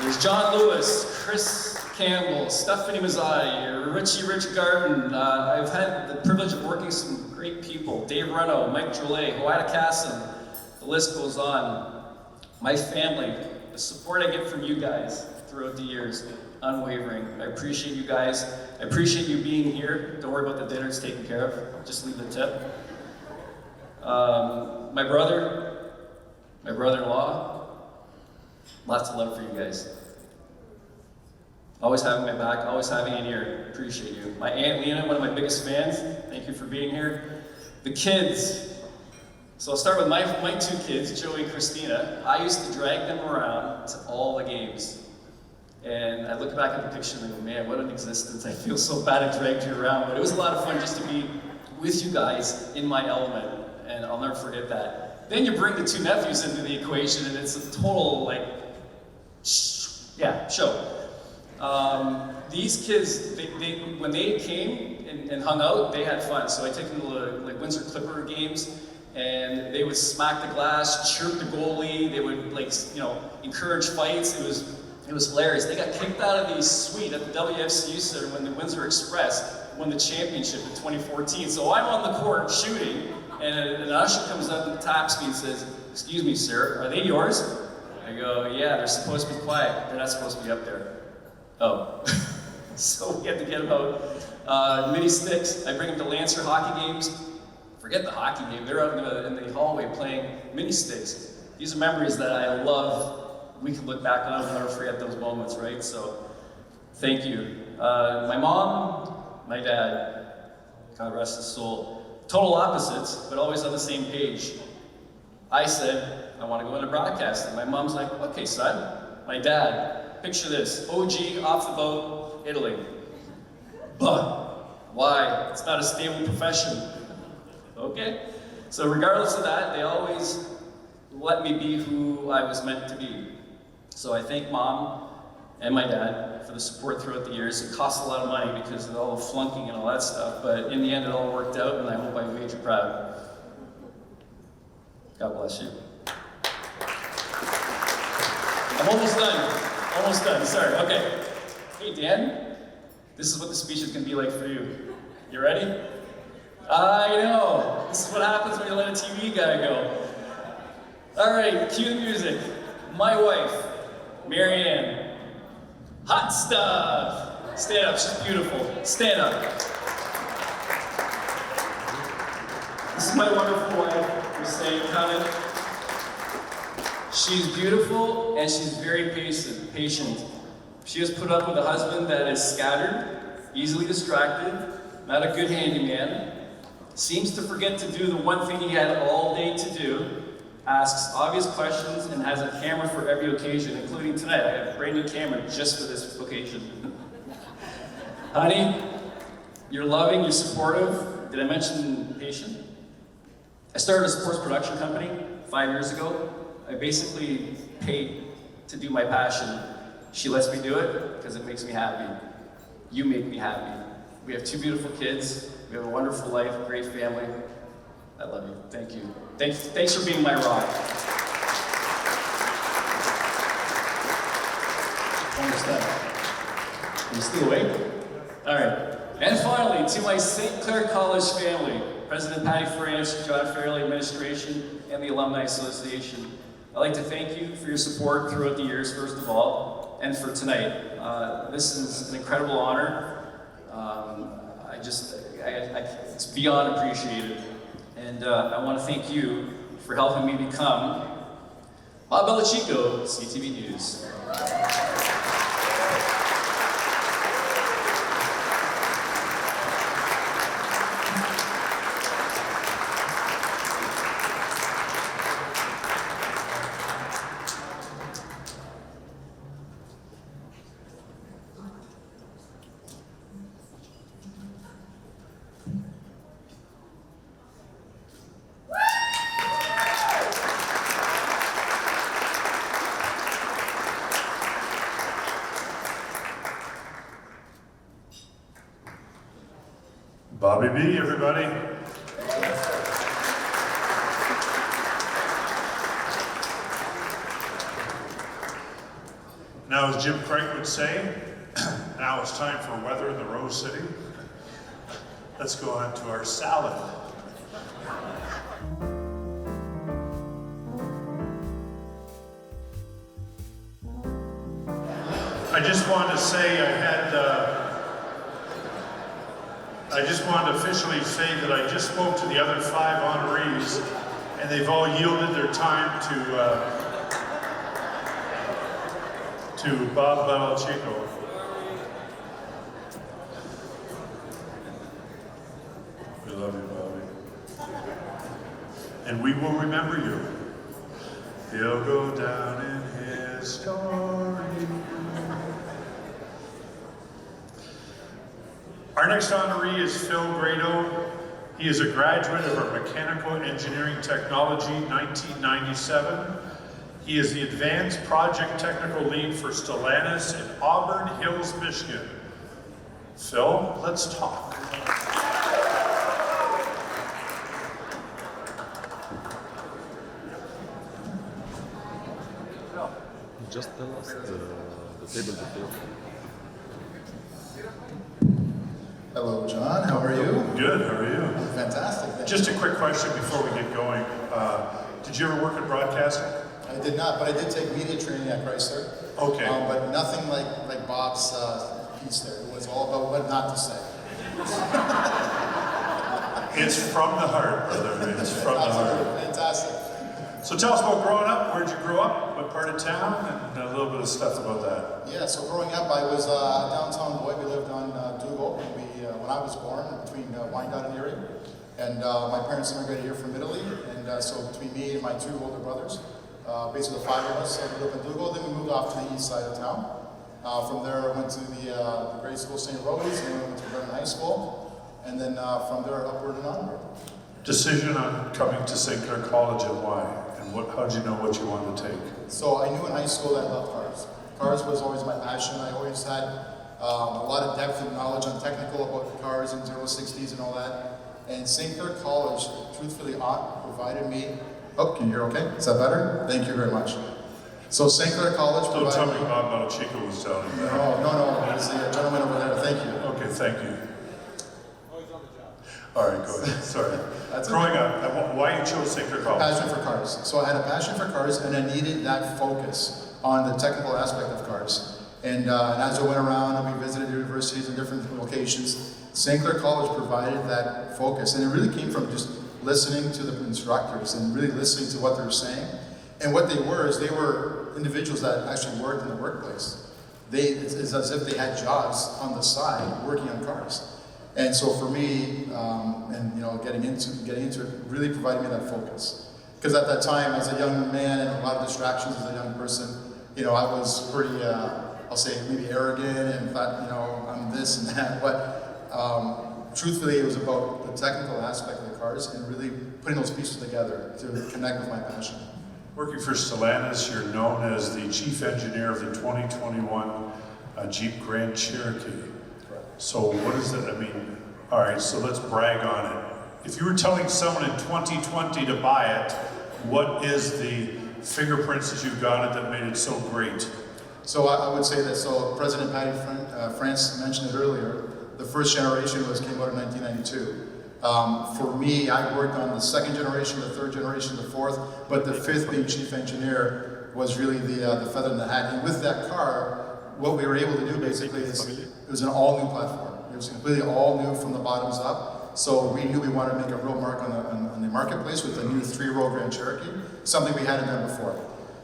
There's John Lewis, Chris Campbell, Stephanie Mazzotti, Richie Rich Garden. I've had the privilege of working with some great people. Dave Reno, Mike Drolet, Hoada Casson. The list goes on. My family, the support I get from you guys throughout the years, unwavering. I appreciate you guys. I appreciate you being here. Don't worry about the dinner, it's taken care of. Just leave the tip. My brother-in-law, lots of love for you guys. Always having my back, always having an ear. Appreciate you. My Aunt Lena, one of my biggest fans. Thank you for being here. The kids. So I'll start with my 2 kids, Joey and Christina. I used to drag them around to all the games. And I look back at the picture and I go, man, what an existence. I feel so bad I dragged you around. But it was a lot of fun just to be with you guys in my element. And I'll never forget that. Then you bring the 2 nephews into the equation and it's a total, show. These kids, when they came and hung out, they had fun. So I took them to Windsor Clipper games, and they would smack the glass, chirp the goalie. They would encourage fights. It was hilarious. They got kicked out of the suite at the WFCU Center when the Windsor Express won the championship in 2014. So I'm on the court shooting, and an usher comes up and taps me and says, "Excuse me, sir, are they yours?" I go, "Yeah, they're supposed to be quiet. They're not supposed to be up there." Oh. So we had to get them out. Mini sticks. I bring them to Lancer hockey games. Forget the hockey game. They're out in the hallway playing mini sticks. These are memories that I love. We can look back on and never forget those moments, right? So, thank you. My mom, my dad, God rest his soul. Total opposites, but always on the same page. I said, I want to go into broadcasting. My mom's like, okay, son. My dad, picture this. OG, off the boat, Italy. But, why? It's not a stable profession. Okay? So regardless of that, they always let me be who I was meant to be. So I thank Mom and my dad for the support throughout the years. It cost a lot of money because of all the flunking and all that stuff, but in the end it all worked out, and I hope I made you proud. God bless you. I'm almost done. Almost done, sorry, okay. Hey Dan, this is what the speech is gonna be like for you. You ready? I know, this is what happens when you let a TV guy go. All right, cue the music. my wife, Marianne. Hot stuff. Stand up, she's beautiful. Stand up. This is my wonderful wife, Christine Cunnin. She's beautiful and she's very patient. She has put up with a husband that is scattered, easily distracted, not a good handyman, seems to forget to do the one thing he had all day to do, asks obvious questions, and has a camera for every occasion, including tonight. I have a brand new camera just for this occasion. Honey, you're loving, you're supportive. Did I mention patient? I started a sports production company 5 years ago. I basically paid to do my passion. She lets me do it because it makes me happy. You make me happy. We have 2 beautiful kids. We have a wonderful life, a great family. I love you. Thank you. Thanks for being my rock. Almost done. Are you still awake? All right. And finally, to my St. Clair College family, President Patty France, John Fairley Administration, and the Alumni Association. I'd like to thank you for your support throughout the years, first of all, and for tonight. This is an incredible honor. It's beyond appreciated. And I want to thank you for helping me become Bob Belichico, CTV News. Bobby B, everybody. Now, as Jim Craig would say, now it's time for weather in the Rose City. Let's go on to our salad. I just wanted to say I just wanted to officially say that I just spoke to the other 5 honorees, and they've all yielded their time to Bob Belichico. We love you, Bobby. And we will remember you. He'll go down in history. Our next honoree is Phil Grado. He is a graduate of our Mechanical Engineering Technology 1997. He is the Advanced Project Technical Lead for Stellantis in Auburn Hills, Michigan. Phil, let's talk. Just tell us the table to fill. Hello, John. How are you? Good, how are you? Fantastic. Just a quick question before we get going. Did you ever work in broadcasting? I did not, but I did take media training at Chrysler. Okay. But nothing like Bob's piece there. It was all about what not to say. It's from the heart, brother. It's from the heart. Fantastic. So tell us about growing up. Where'd you grow up? What part of town? And a little bit of stuff about that. Yeah, so growing up, I was a downtown boy. We lived on Dougal. When I was born, between Wyandotte and Erie. And my parents immigrated here from Italy. And so between me and my 2 older brothers, basically the 5 of us, grew up in Dougal. Then we moved off to the east side of town. From there, I went to the grade school St. Rose, and went to Vernon High School. And then from there, upward and onward. Decision on coming to St. Clair College and why? And how did you know what you wanted to take? So I knew in high school that I loved cars. Cars was always my passion. I always had a lot of depth and knowledge on technical about cars and 060s and all that. And St. Clair College, truthfully, provided me. Oh, can you hear okay? Is that better? Thank you very much. So St. Clair College provided. Don't tell me Bob Belichico was telling you that. No. He's the gentleman over there. Thank you. Okay, thank you. All right, go ahead. Sorry. Growing up, why you chose St. Clair College? Passion for cars. So I had a passion for cars, and I needed that focus on the technical aspect of cars. And as I went around and we visited universities in different locations, St. Clair College provided that focus. And it really came from just listening to the instructors and really listening to what they were saying. And what they were is they were individuals that actually worked in the workplace. It's as if they had jobs on the side working on cars. And so for me, and getting into it really provided me that focus. Because at that time, as a young man and a lot of distractions as a young person, I was pretty, I'll say maybe arrogant and thought, I'm this and that. But truthfully, it was about the technical aspect of the cars and really putting those pieces together to connect with my passion. Working for Stellantis, you're known as the chief engineer of the 2021 Jeep Grand Cherokee. So what does that mean? All right, so let's brag on it. If you were telling someone in 2020 to buy it, what is the fingerprints that you've got it that made it so great? So I would say that, so President Patty France mentioned it earlier, the first generation came out in 1992. For me, I worked on the second generation, the third generation, the fourth, but the fifth, being chief engineer, was really the feather in the hat. And with that car, what we were able to do basically is, it was an all-new platform. It was completely all new from the bottoms up. So we knew we wanted to make a real mark on the marketplace with the new 3-row Grand Cherokee, something we hadn't done before.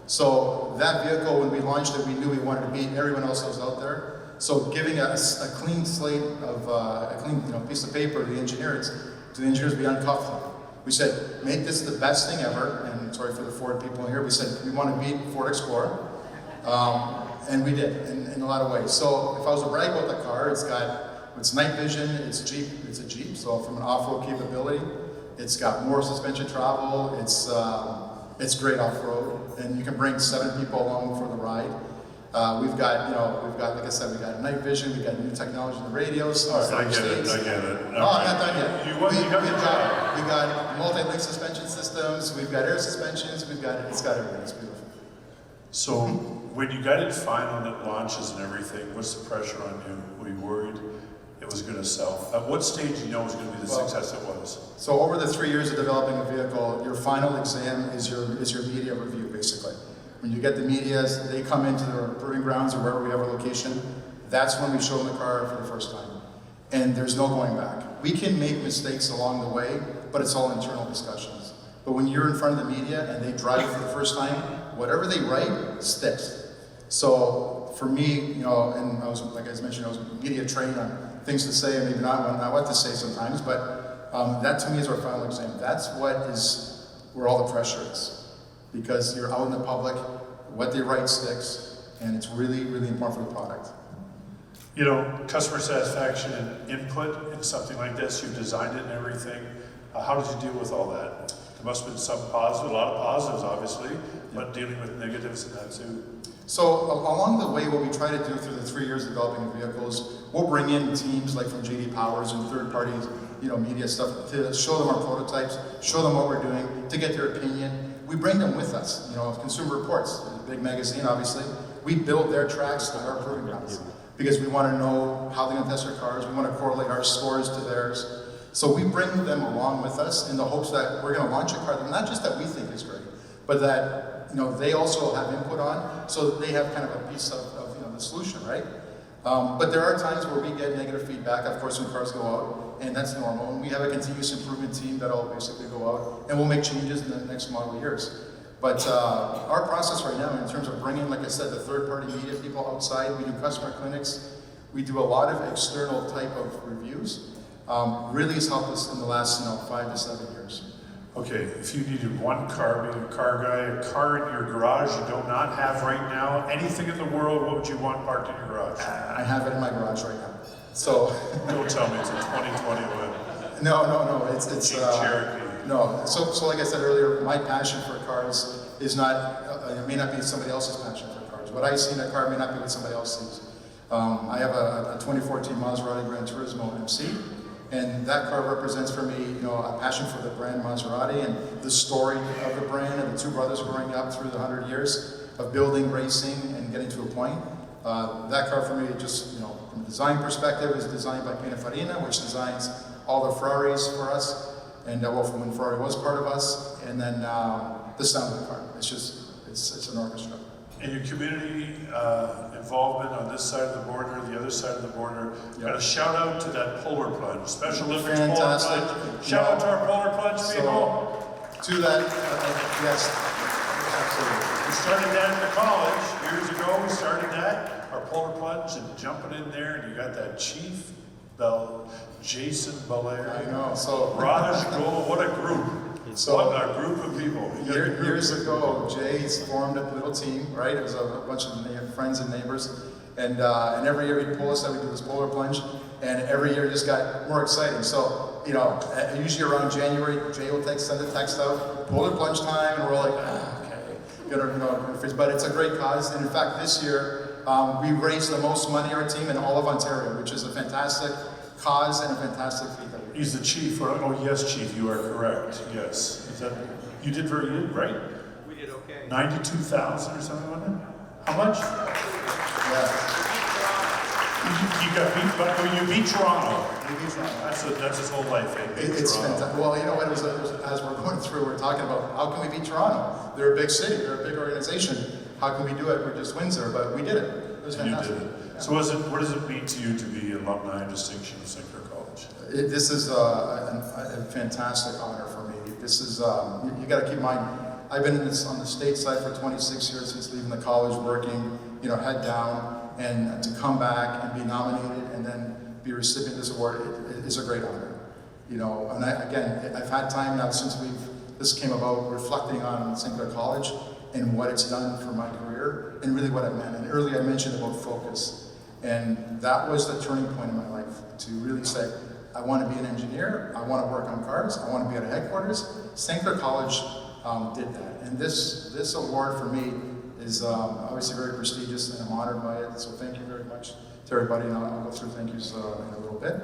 So that vehicle, when we launched it, we knew we wanted to beat everyone else that was out there. So giving a clean slate of a clean piece of paper to the engineers, we uncuffed them. We said, make this the best thing ever. And sorry for the Ford people here. We said we want to beat Ford Explorer, and we did in a lot of ways. So if I was to brag about the car, it's night vision. It's a Jeep. So from an off-road capability, it's got more suspension travel. It's great off-road, and you can bring 7 people along for the ride. We've got, like I said, we got night vision, we got new technology in the radios. All right, I get it. No, I'm not done yet. You we got multi-link suspension systems, we've got air suspensions, it's got everything, it's beautiful. So when you got it final and it launches and everything, what's the pressure on you? Were you worried it was going to sell? At what stage did you know it was going to be the success it was? So over the 3 years of developing a vehicle, your final exam is your media review, basically. When you get the media, they come into their proving grounds or wherever we have a location, that's when we show them the car for the first time. And there's no going back. We can make mistakes along the way, but it's all internal discussions. But when you're in front of the media and they drive it for the first time, whatever they write sticks. So for me, and I was, like I mentioned, I was media trained on things to say and maybe not what to say sometimes, but that to me is our final exam. That's where all the pressure is. Because you're out in the public, what they write sticks, and it's really, really important for the product. Customer satisfaction and input in something like this, you've designed it and everything. How did you deal with all that? There must have been some positive, a lot of positives obviously, but dealing with negatives in that too. So along the way, what we try to do through the 3 years of developing the vehicles, we'll bring in teams like from JD Powers and third parties, media stuff to show them our prototypes, show them what we're doing, to get their opinion. We bring them with us, Consumer Reports, a big magazine, obviously. We build their tracks to our proving grounds because we want to know how they're going to test their cars. We want to correlate our scores to theirs. So we bring them along with us in the hopes that we're going to launch a car that not just that we think is great, but that they also have input on, so that they have kind of a piece of the solution, right? But there are times where we get negative feedback, of course, when cars go out. And that's normal. And we have a continuous improvement team that'll basically go out and we'll make changes in the next model years. But our process right now, in terms of bringing, like I said, the third-party media people outside, we do customer clinics, we do a lot of external type of reviews, really has helped us in the last 5 to 7 years. Okay, if you needed one car, being a car guy, a car in your garage you do not have right now, anything in the world, what would you want parked in your garage? I have it in my garage right now. So don't tell me it's a 2021. No, it's Jeep Cherokee. No. So like I said earlier, my passion for cars is not. It may not be somebody else's passion for cars. What I see in a car may not be what somebody else sees. I have a 2014 Maserati Gran Turismo MC, and that car represents for me, a passion for the brand Maserati and the story of the brand and the two brothers growing up through the 100 years of building, racing, and getting to a point. That car for me, just from a design perspective, is designed by Pininfarina, which designs all the Ferraris for us, and well, from when Ferrari was part of us, and then the sound of the car. It's just, it's an orchestra. And your community involvement on this side of the border, the other side of the border. Got a shout out to that polar plunge, Special Olympics polar plunge. Shout out to our polar plunge people. To that, yes, absolutely. We started that at the college years ago. We started that, our polar plunge, and jumping in there, and you got that Chief Jason Belair. I know. So Raj Gold, what a group. So what a group of people. Years ago, Jay's formed a little team, right? It was a bunch of friends and neighbors, and every year he'd pull us out, we'd do this polar plunge, and every year it just got more exciting. So, you know, usually around January, Jay will send a text out, polar plunge time, and we're like, okay, but it's a great cause. And in fact, this year, we raised the most money, our team, in all of Ontario, which is a fantastic cause and a fantastic feat. He's the chief. Oh, yes, chief, you are correct. Yes. Is that, you did very good, right? We did okay. 92,000 or something like that? How much? Yeah. You got beat, but you beat Toronto. You beat Toronto. That's his whole life, eh? It's fantastic. Well, you know what, as we're going through, we're talking about how can we beat Toronto? They're a big city, they're a big organization. How can we do it? We're just Windsor, but we did it. It was fantastic. You did it. Yeah. So what does it mean to you to be Alumni of Distinction of St. Clair College? This is a fantastic honor for me. This is, you got to keep in mind, I've been on the state side for 26 years since leaving the college, working, you know, head down, and to come back and be nominated and then be a recipient of this award is a great honor. You know, and I've had time now since this came about, reflecting on St. Clair College and what it's done for my career and really what it meant. And earlier I mentioned about focus, and that was the turning point in my life to really say, I want to be an engineer, I want to work on cars, I want to be at a headquarters. St. Clair College did that. And this award for me is obviously very prestigious, and I'm honored by it. So thank you very much to everybody, and I'll go through thank yous in a little bit.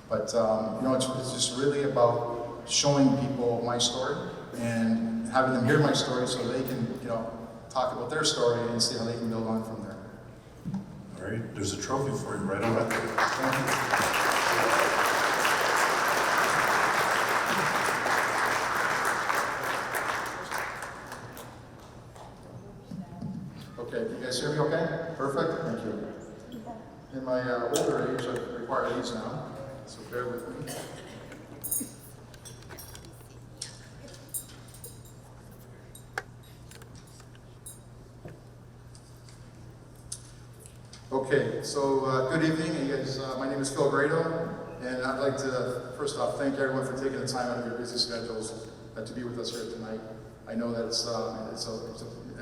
But you know, it's just really about showing people my story and having them hear my story so they can, you know, talk about their story and see how they can build on from there. All right, there's a trophy for you right on that. Thank you. Okay, you guys hear me okay? Perfect, thank you. In my older age, I require these now, so bear with me. Okay, so good evening, you guys. My name is Phil Grado, and I'd like to first off thank everyone for taking the time out of your busy schedules to be with us here tonight. I know that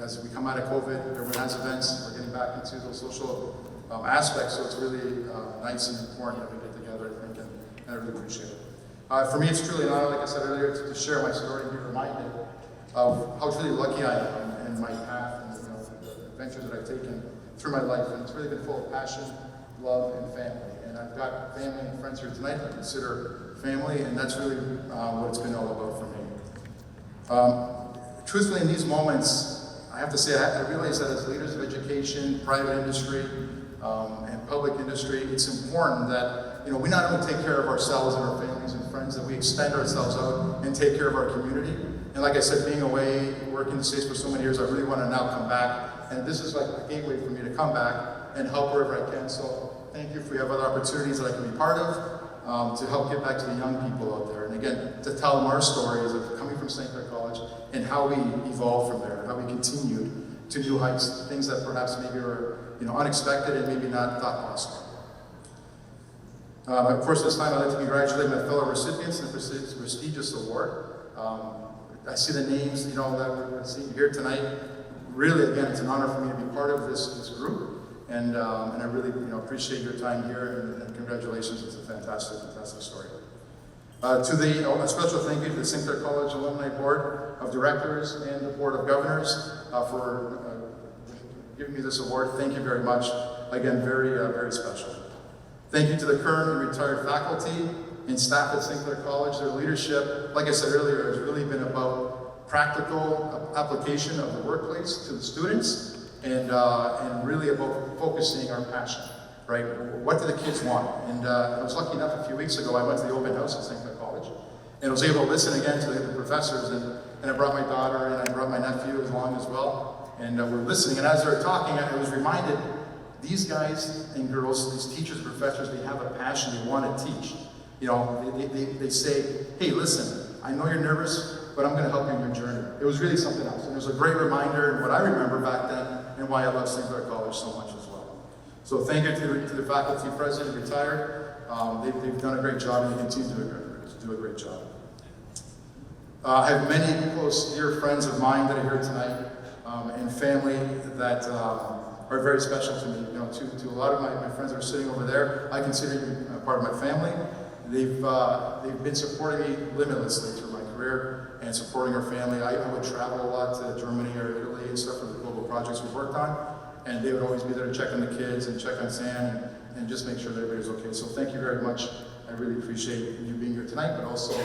as we come out of COVID, everyone has events, we're getting back into those social aspects, so it's really nice and important that we get together, I think, and I really appreciate it. For me, it's truly an honor, like I said earlier, to share my story and be reminded of how truly lucky I am in my path and the adventures that I've taken through my life, and it's really been full of passion, love, and family. And I've got family and friends here tonight that I consider family, and that's really what it's been all about for me. Truthfully, in these moments, I have to say, I realize that as leaders of education, private industry, and public industry, it's important that, you know, we not only take care of ourselves and our families and friends, that we extend ourselves out and take care of our community. And like I said, being away, working in the States for so many years, I really want to now come back. And this is like a gateway for me to come back and help wherever I can. So thank you if we have other opportunities that I can be part of to help get back to the young people out there. And again, to tell them our stories of coming from St. Clair College and how we evolved from there, how we continued to new heights, things that perhaps maybe were, you know, unexpected and maybe not thought possible. Of course, this time I'd like to congratulate my fellow recipients of this prestigious award. I see the names, you know, that we're seeing here tonight. Really, again, it's an honor for me to be part of this group, and I really, you know, appreciate your time here, and congratulations. It's a fantastic story. A special thank you to the St. Clair College Alumni Board of Directors and the Board of Governors for giving me this award. Thank you very much. Again, very special. Thank you to the current and retired faculty and staff at St. Clair College. Their leadership, like I said earlier, has really been about practical application of the workplace to the students, and really about focusing our passion right? What do the kids want? And I was lucky enough a few weeks ago, I went to the open house at St. Clair College, and I was able to listen again to the professors, and I brought my daughter and I brought my nephew along as well, and we're listening, and as they were talking, I was reminded, these guys and girls, these teachers and professors, they have a passion, they want to teach. You know, they say, hey, listen, I know you're nervous, but I'm going to help you in your journey. It was really something else, and it was a great reminder of what I remember back then, and why I love St. Clair College so much as well. So thank you to the faculty president, retired. They've done a great job, and they continue to do a great job. I have many close, dear friends of mine that are here tonight, and family that are very special to me. You know, to a lot of my friends that are sitting over there, I consider you part of my family. They've been supporting me limitlessly through my career and supporting our family. I would travel a lot to Germany or Italy and stuff for the global projects we've worked on, and they would always be there to check on the kids and check on Sam and just make sure that everybody's okay. So thank you very much. I really appreciate you being here tonight, but also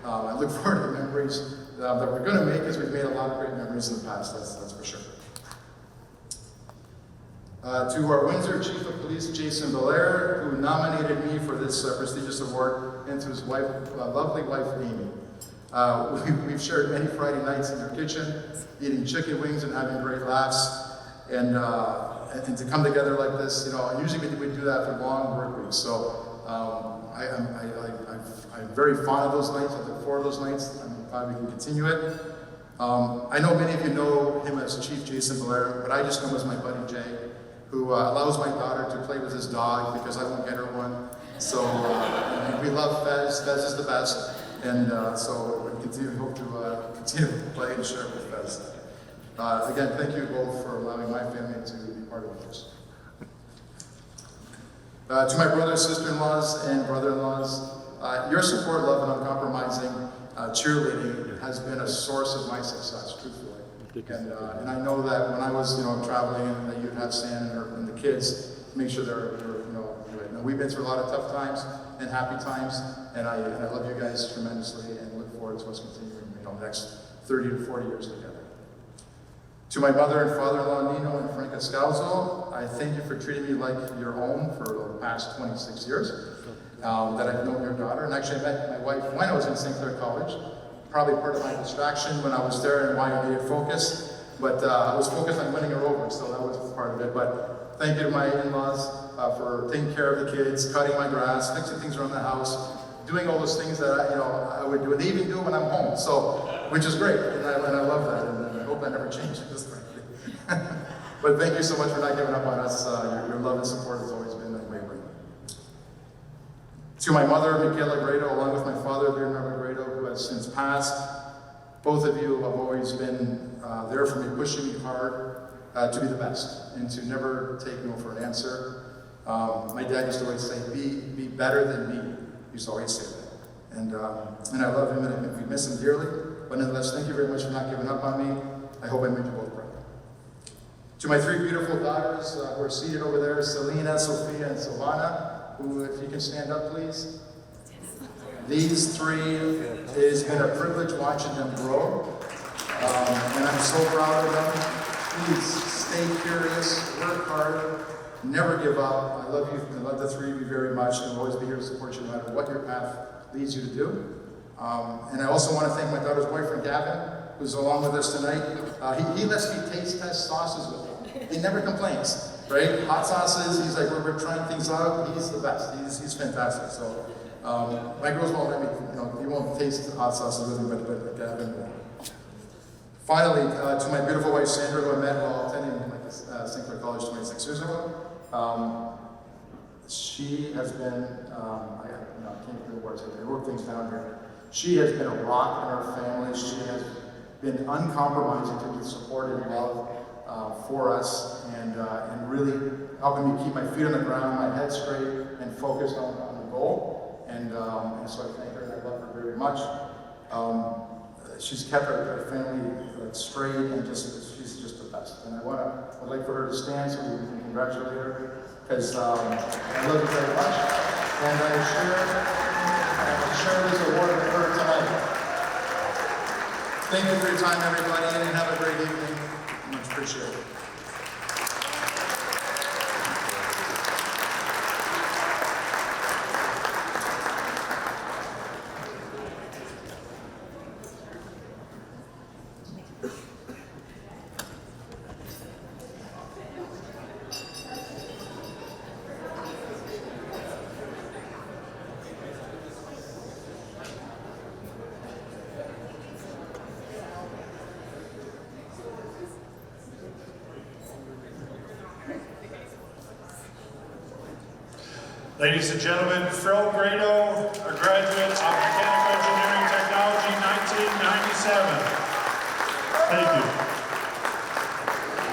I look forward to the memories that we're going to make, as we've made a lot of great memories in the past, that's for sure. To our Windsor Chief of Police, Jason Belair, who nominated me for this prestigious award, and to his wife, lovely wife, Amy. We've shared many Friday nights in your kitchen, eating chicken wings and having great laughs, and to come together like this, you know, and usually we do that for long work weeks, so I'm very fond of those nights. I look forward to those nights. I'm glad we can continue it. I know many of you know him as Chief Jason Belair, but I just know him as my buddy Jay, who allows my daughter to play with his dog because I won't get her one. So we love Fez. Fez is the best, and so we hope to continue to play and share with Fez. Again, thank you both for allowing my family to be part of this. To my brothers, sister-in-laws, and brother-in-laws, your support, love, and uncompromising cheerleading has been a source of my success, truthfully. And I know that when I was, traveling, that you'd have Sam and the kids make sure they're, good. Now, we've been through a lot of tough times and happy times, and I love you guys tremendously, and look forward to us continuing, the next 30 to 40 years together. To my mother and father-in-law, Nino and Franca Scalzo, I thank you for treating me like your own for the past 26 years, that I've known your daughter. And actually, I met my wife when I was in St. Clair College. Probably part of my distraction when I was there and why I needed focus. But I was focused on winning her over, so that was part of it. But thank you to my in-laws for taking care of the kids, cutting my grass, fixing things around the house, doing all those things that I would do. And they even do it when I'm home, so which is great, and I love that. And I hope that never changes. But thank you so much for not giving up on us. Your love and support has always been unwavering. To my mother, Michaela Grado, along with my father, Leonardo Grado, who has since passed, both of you have always been there for me, pushing me hard to be the best and to never take no for an answer. My dad used to always say, be better than me. He used to always say that. And I love him, and we miss him dearly. But nonetheless, thank you very much for not giving up on me. I hope I made you both proud. To my three beautiful daughters who are seated over there, Selena, Sophia, and Silvana, who, if you can stand up, please. These three, it has been a privilege watching them grow, and I'm so proud of them. Please stay curious, work hard, never give up. I love you. I love the three of you very much, and will always be here to support you no matter what your path leads you to do. And I also want to thank my daughter's boyfriend, Gavin, who's along with us tonight. He lets me taste test sauces with him. He never complains, right? Hot sauces, he's like, we're trying things out. He's the best. He's fantastic. So my girls won't let me, you won't taste hot sauces with me, but Gavin will. Finally, to my beautiful wife, Sandra, who I met while attending St. Clair College 26 years ago. She has been, I can't get the words here, I wrote things down here. She has been a rock in our family. She has been uncompromising to be support and love for us, and really helping me keep my feet on the ground, my head straight, and focused on the goal. And so I thank her, and I love her very much. She's kept our family straight, and she's just the best. And I'd like for her to stand so we can congratulate her, because I love her very much, and I share this award with her tonight. Thank you for your time, everybody, and have a great evening. Much appreciated. Ladies and gentlemen, Phil Grado, a graduate of Mechanical Engineering Technology, 1997. Thank you.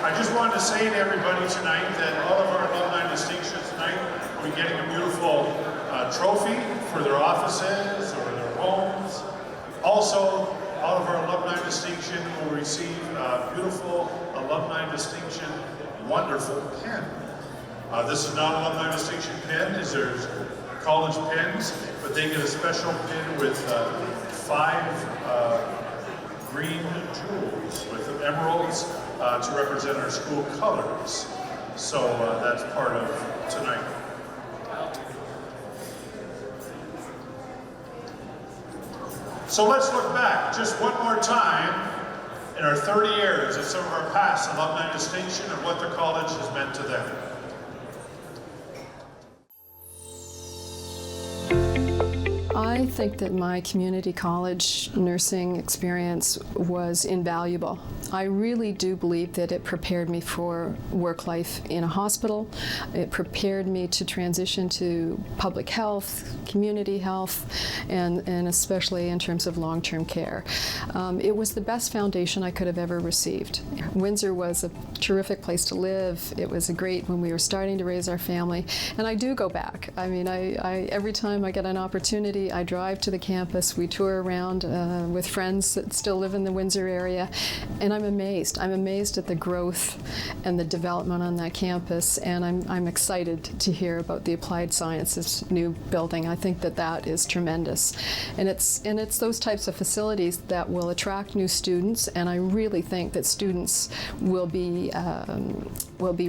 I just wanted to say to everybody tonight that all of our alumni distinctions tonight will be getting a beautiful trophy for their offices or their homes. Also, all of our alumni distinction will receive a beautiful alumni distinction wonderful pen. This is not an alumni distinction pen, there's college pens, but they get a special pin with 5 green jewels with emeralds to represent our school colors. So that's part of tonight. So let's look back just one more time in our 30 years at some of our past alumni distinction and what the college has meant to them. I think that my community college nursing experience was invaluable. I really do believe that it prepared me for work life in a hospital. It prepared me to transition to public health, community health, and especially in terms of long-term care. It was the best foundation I could have ever received. Windsor was a terrific place to live. It was great when we were starting to raise our family, and I do go back. I mean, I every time I get an opportunity, I drive to the campus, we tour around with friends that still live in the Windsor area, and I'm amazed. I'm amazed at the growth and the development on that campus, and I'm excited to hear about the Applied Sciences new building. I think that that is tremendous, and it's those types of facilities that will attract new students, and I really think that students will be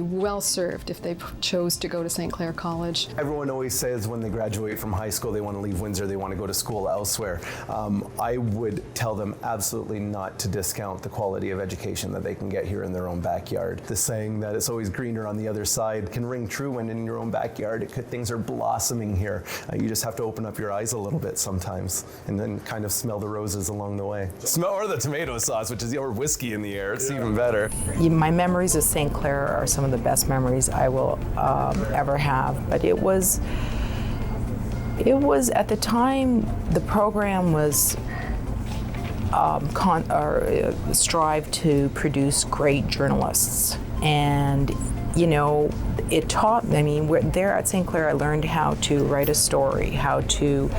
well served if they chose to go to St. Clair College. Everyone always says when they graduate from high school they want to leave Windsor, they want to go to school elsewhere. I would tell them absolutely not to discount the quality of education that they can get here in their own backyard. The saying that it's always greener on the other side can ring true when in your own backyard things are blossoming here. You just have to open up your eyes a little bit sometimes and then kind of smell the roses along the way. Or the tomato sauce, which is your whiskey in the air. It's even better. My memories of St. Clair are some of the best memories I will ever have, but it was at the time the program was strive to produce great journalists, and you know, it taught, I mean, there at St. Clair I learned how to write a story, how to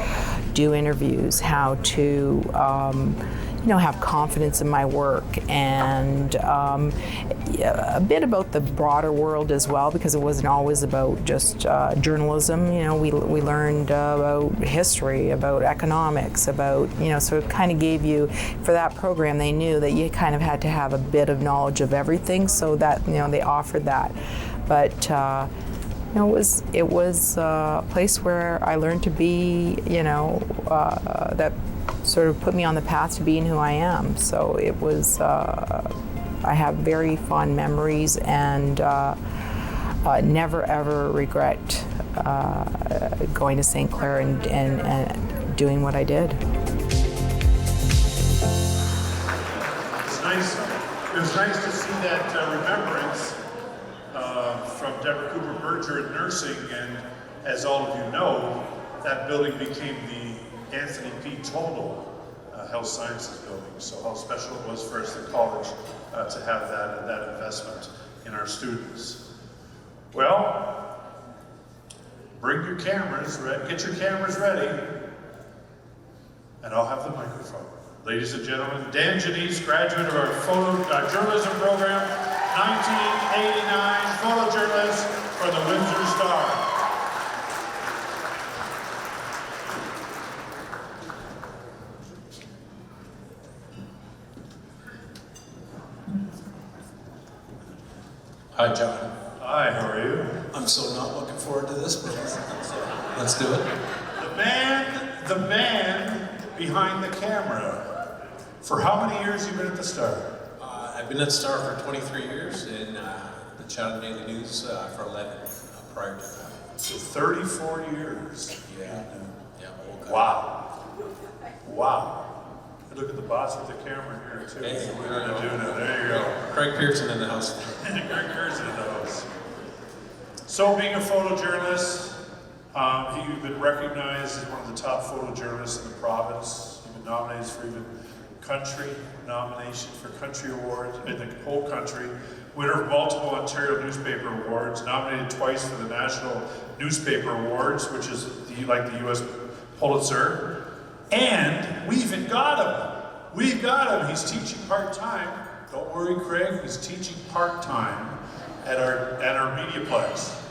do interviews, how to you know, have confidence in my work, and a bit about the broader world as well, because it wasn't always about just journalism. You know, we learned about history, about economics, about, you know, so it kind of gave you, for that program, they knew that you kind of had to have a bit of knowledge of everything, so that, you know, they offered that. But you know, it was a place where I learned to be, you know, that sort of put me on the path to being who I am. So it was, I have very fond memories, and never ever regret going to St. Clair and doing what I did. It was nice to see that remembrance from Deborah Cooper Berger in nursing, and as all of you know, that building became the Anthony P. Total Health Sciences building. So how special it was for us at college to have that investment in our students. Well, bring your cameras, get your cameras ready, and I'll have the microphone. Ladies and gentlemen, Dan Janice, graduate of our photojournalism program, 1989 photojournalist for the Windsor Star. Hi, John. Hi, how are you? I'm so not looking forward to this, but let's do it. The man behind the camera. For how many years have you been at the Star? I've been at Star for 23 years, and the Chatham Daily News for 11 prior to that. So 34 years. Yeah. Wow. Wow. Look at the boss with the camera here too. Hey, We're gonna do that. There you go. Craig Pearson in the house. Craig Pearson in the house. So being a photojournalist, He's been recognized as one of the top photojournalists in the province. He's been nominated for even country nomination for country awards in the whole country. Winner of multiple Ontario newspaper awards, nominated twice for the National Newspaper Awards, which is like the U.S. Pulitzer. And we even got him. We've got him. He's teaching part-time. Don't worry, Craig. He's teaching part-time at our Mediaplex.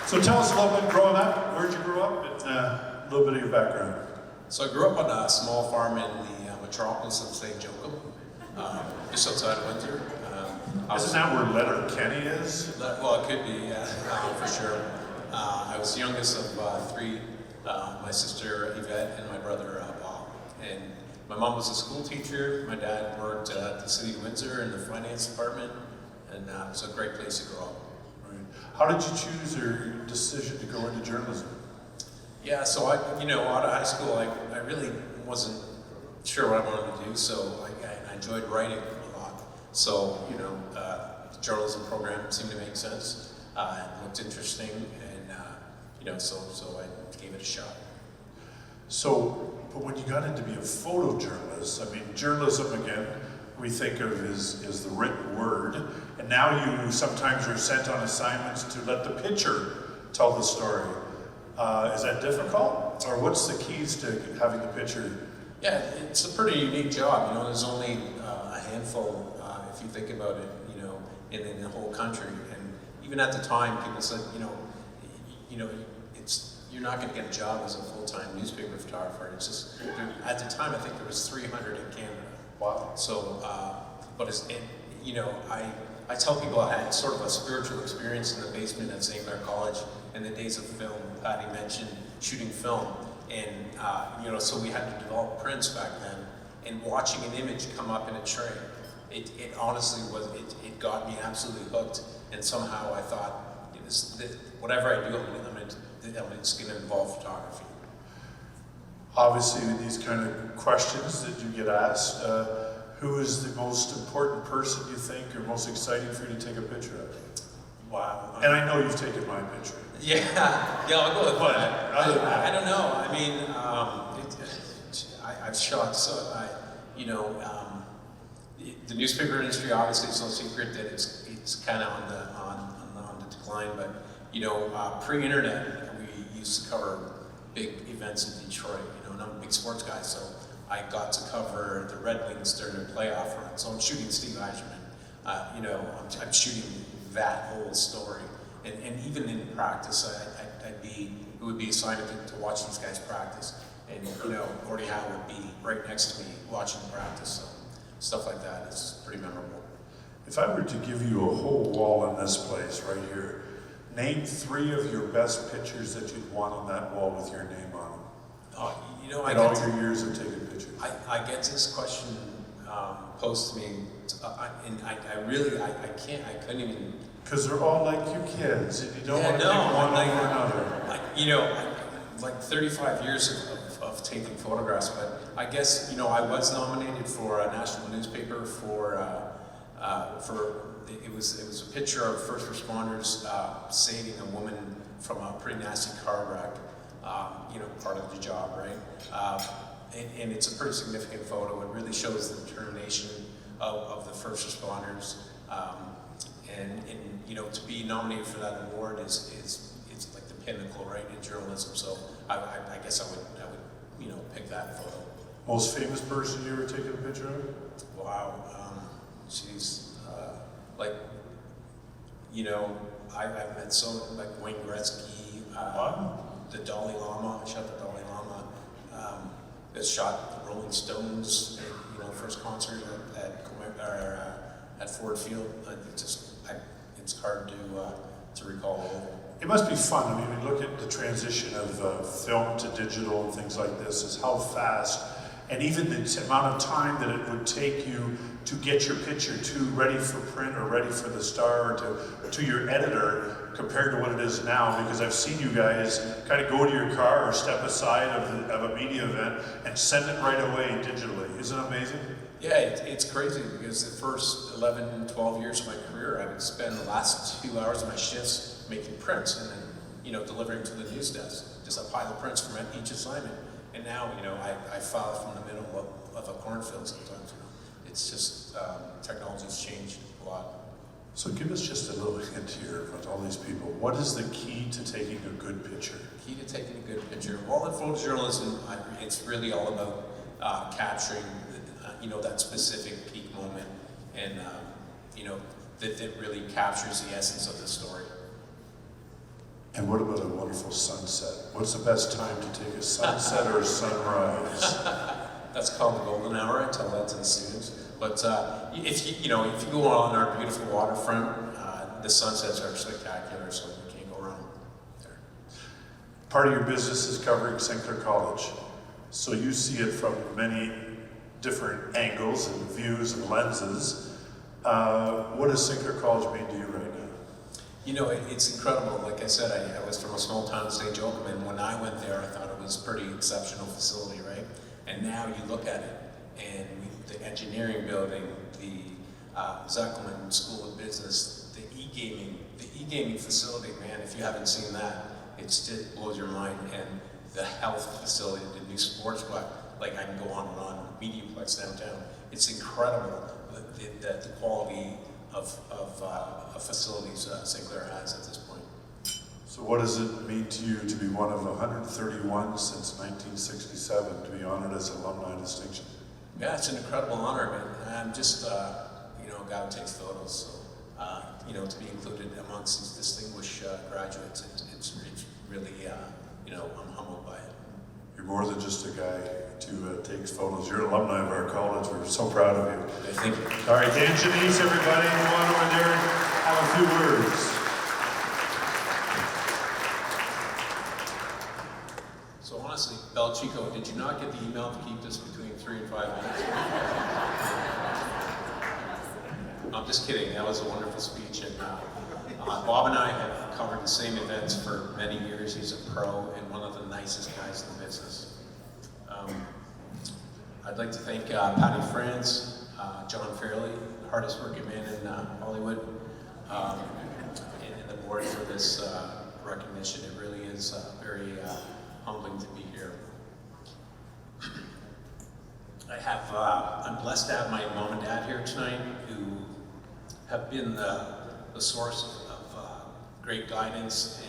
So tell us a little bit growing up. Where'd you grow up? And a little bit of your background. So I grew up on a small farm in the metropolis of St. Joachim, just outside of Windsor. Isn't that where Letterkenny is? Well, it could be, yeah, for sure. I was the youngest of three, my sister Yvette and my brother Bob. And my mom was a school teacher. My dad worked at the city of Windsor in the finance department, and it was a great place to grow up. Right. How did you choose your decision to go into journalism? Yeah, so out of high school, I really wasn't sure what I wanted to do, so I enjoyed writing a lot. So, the journalism program seemed to make sense. It looked interesting, and, so I gave it a shot. So, but when you got into be a photojournalist, I mean, journalism, again, we think of is the written word, and now sometimes you're sent on assignments to let the picture tell the story. Is that difficult, or what's the keys to having the picture? Yeah, it's a pretty unique job. There's only a handful, if you think about it, in the whole country. And even at the time, people said, you're not going to get a job as a full-time newspaper photographer. It's just at the time, I think there was 300 in Canada. Wow. So, but I tell people I had sort of a spiritual experience in the basement at St. Clair College in the days of film. Patty mentioned shooting film, and so we had to develop prints back then. And watching an image come up in a tray, it honestly it got me absolutely hooked. And somehow I thought, whatever I do, it's going to involve photography. Obviously, with these kind of questions that you get asked, who is the most important person you think, or most exciting for you to take a picture of? Wow. And I know you've taken my picture. Yeah, I'll go with that. I don't know. I mean, I've shot the newspaper industry. Obviously, it's no secret that it's kind of on the decline. But pre-internet, we used to cover big events in Detroit. And I'm a big sports guy, so I got to cover the Red Wings during their playoff run. So I'm shooting Steve Yzerman. I'm shooting that whole story. And even in practice, it would be assigned to watch these guys practice. And, Gordie Howe would be right next to me watching practice. So stuff like that is pretty memorable. If I were to give you a whole wall in this place right here, name 3 of your best pictures that you'd want on that wall with your name on them. In all your years of taking pictures. I get this question posed to me, and I couldn't even. Because they're all like your kids, and you don't want to pick one over another. Like 35 years of taking photographs, but I guess, I was nominated for a national newspaper it was a picture of first responders saving a woman from a pretty nasty car wreck, part of the job, right? And it's a pretty significant photo. It really shows the determination of the first responders. And to be nominated for that award is like the pinnacle, right, in journalism. So I guess I would pick that photo. Most famous person you ever taken a picture of? Wow, I've met like Wayne Gretzky, the Dalai Lama. I shot the Dalai Lama. I shot the Rolling Stones, first concert at Ford Field. It's hard to recall. It must be fun. I mean, we look at the transition of film to digital and things like this, is how fast, and even the amount of time that it would take you to get your picture ready for print or ready for the Star or to your editor compared to what it is now, because I've seen you guys kind of go to your car or step aside of a media event and send it right away digitally. Isn't it amazing? Yeah, it's crazy because the first 11, 12 years of my career, I would spend the last 2 hours of my shifts making prints and then, delivering to the news desk. Just a pile of prints from each assignment. And now, I file from the middle of a cornfield sometimes. It's just, technology's changed a lot. So give us just a little hint here with all these people. What is the key to taking a good picture? Key to taking a good picture. Well, in photojournalism, it's really all about capturing, that specific peak moment, and that really captures the essence of the story. And what about a wonderful sunset? What's the best time to take a sunset or a sunrise? That's called the golden hour. I tell that to the students. But if you go on our beautiful waterfront, the sunsets are spectacular, so you can't go wrong there. Part of your business is covering St. Clair College, so you see it from many different angles and views and lenses. What does St. Clair College mean to you right now? It's incredible. Like I said, I was from a small town in St. Joachim, and when I went there, I thought it was a pretty exceptional facility, right? And now you look at it, and the engineering building, the Zuckelman School of Business, the e-gaming facility, man, if you haven't seen that, it blows your mind. And the health facility, the new sports bar, like I can go on and on, Mediaplex downtown. It's incredible the quality of facilities St. Clair has at this point. So what does it mean to you to be one of 131 since 1967 to be honored as Alumni of Distinction? Yeah, it's an incredible honor, man. I'm just, a guy who takes photos, so, to be included amongst these distinguished graduates, it's really, I'm humbled by it. You're more than just a guy who takes photos. You're an alumni of our college. We're so proud of you. Thank you. All right, Dan Janice, everybody, go on over there and have a few words. So honestly, Belchico, did you not get the email to keep this between 3 and 5 minutes? I'm just kidding. That was a wonderful speech. And Bob and I have covered the same events for many years. He's a pro and one of the nicest guys in the business. I'd like to thank Patty France, John Fairley, hardest working man in Hollywood, and the board for this recognition. It really is very humbling to be here. I'm blessed to have my mom and dad here tonight, who have been the source of great guidance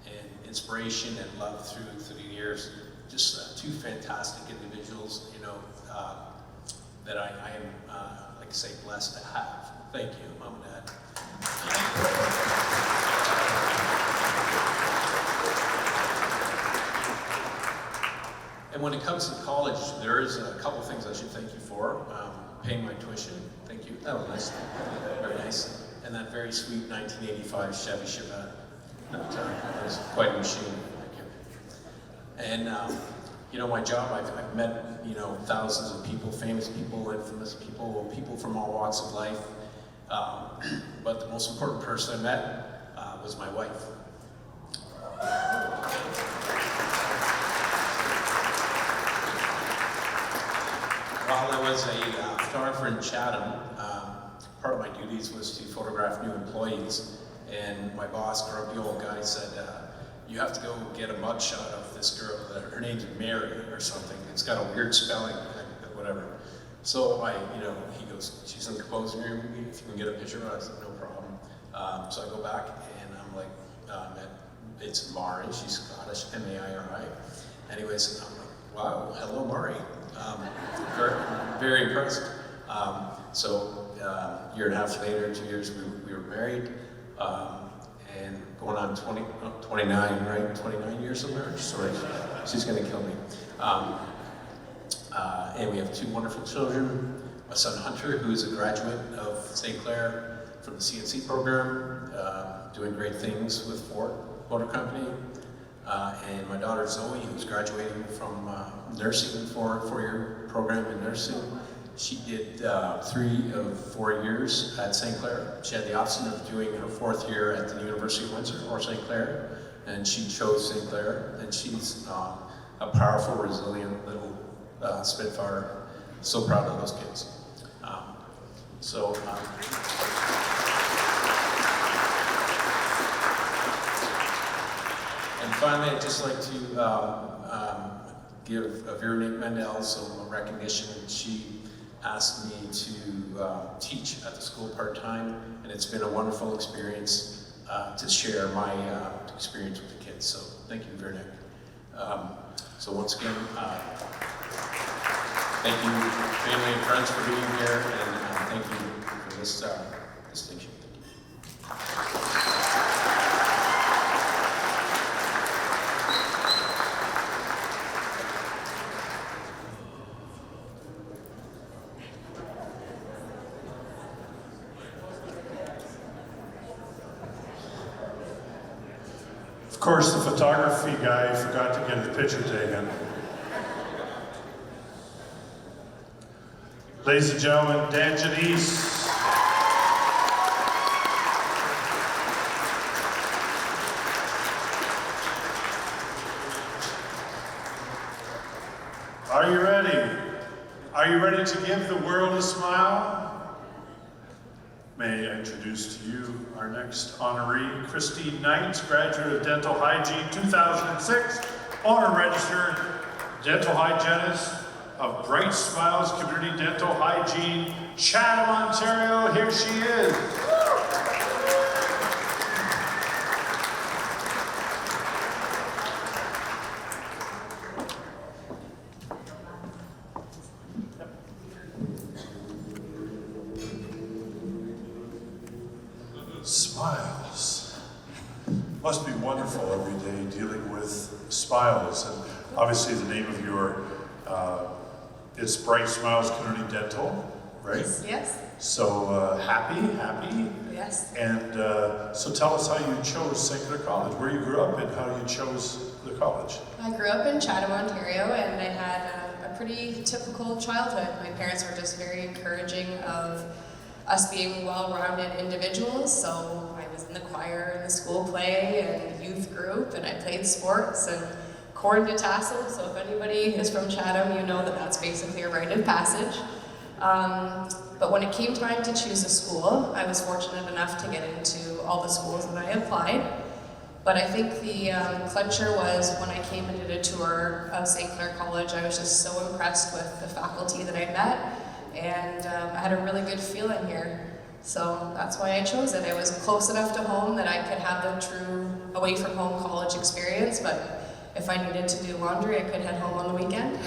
and inspiration and love through the years. Just two fantastic individuals, that I am, like I say, blessed to have. Thank you, Mom and Dad. And when it comes to college, there is a couple things I should thank you for. Paying my tuition, thank you. That was nice, very nice. And that very sweet 1985 Chevy Chevette. That was quite a machine, thank you. And my job, I've met, thousands of people, famous people, infamous people, people from all walks of life. But the most important person I met was my wife. While I was a photographer in Chatham, part of my duties was to photograph new employees. And my boss, grumpy old guy, said, you have to go get a mugshot of this girl. Her name's Mary or something. It's got a weird spelling, whatever. So he goes, she's in the composing room. If you can get a picture of her, I said, no problem. So I go back and I'm like, it's Mari. She's Scottish, M-A-I-R-I. Anyways, I'm like, wow, hello, Mari. Very, very impressed. So a year and a half later, 2 years, we were married. And going on 29, right? 29 years of marriage? Sorry, she's gonna kill me. And we have two wonderful children. My son Hunter, who is a graduate of St. Clair from the CNC program, doing great things with Ford Motor Company. And my daughter Zoe, who's graduating from nursing for a 4-year program in nursing. She did 3 of 4 years at St. Clair. She had the option of doing her 4th year at the University of Windsor or St. Clair, and she chose St. Clair. And she's a powerful, resilient little Spitfire. so proud of those kids. And finally, I'd just like to give Veronique Mendel some recognition. She asked me to teach at the school part-time, and it's been a wonderful experience to share my experience with the kids. So thank you, Veronique. So once again, thank you, family and friends, for being here, and thank you for this distinction. Of course, the photography guy forgot to get his picture taken. Ladies and gentlemen, Dan Janice. Are you ready? Are you ready to give the world a smile? May I introduce to you our next honoree, Christine Knight, graduate of Dental Hygiene 2006, owner registered dental hygienist of Bright Smiles Community Dental Hygiene, Chatham, Ontario. Here she is. Smiles. Must be wonderful every day dealing with smiles. And obviously the name of your, it's Bright Smiles Community Dental, right? Yes. So happy? Yes. And so tell us how you chose St. Clair College, where you grew up and how you chose the college. I grew up in Chatham, Ontario, and I had a pretty typical childhood. My parents were just very encouraging of us being well-rounded individuals, so I was in the choir and the school play and youth group, and I played sports and corn to tassel, so if anybody is from Chatham, you know that that's basically a rite of passage. But when it came time to choose a school, I was fortunate enough to get into all the schools that I applied. But I think the clincher was when I came and did a tour of St. Clair College. I was just so impressed with the faculty that I met, and I had a really good feeling here. So that's why I chose it. It was close enough to home that I could have the true away from home college experience, but if I needed to do laundry, I could head home on the weekend.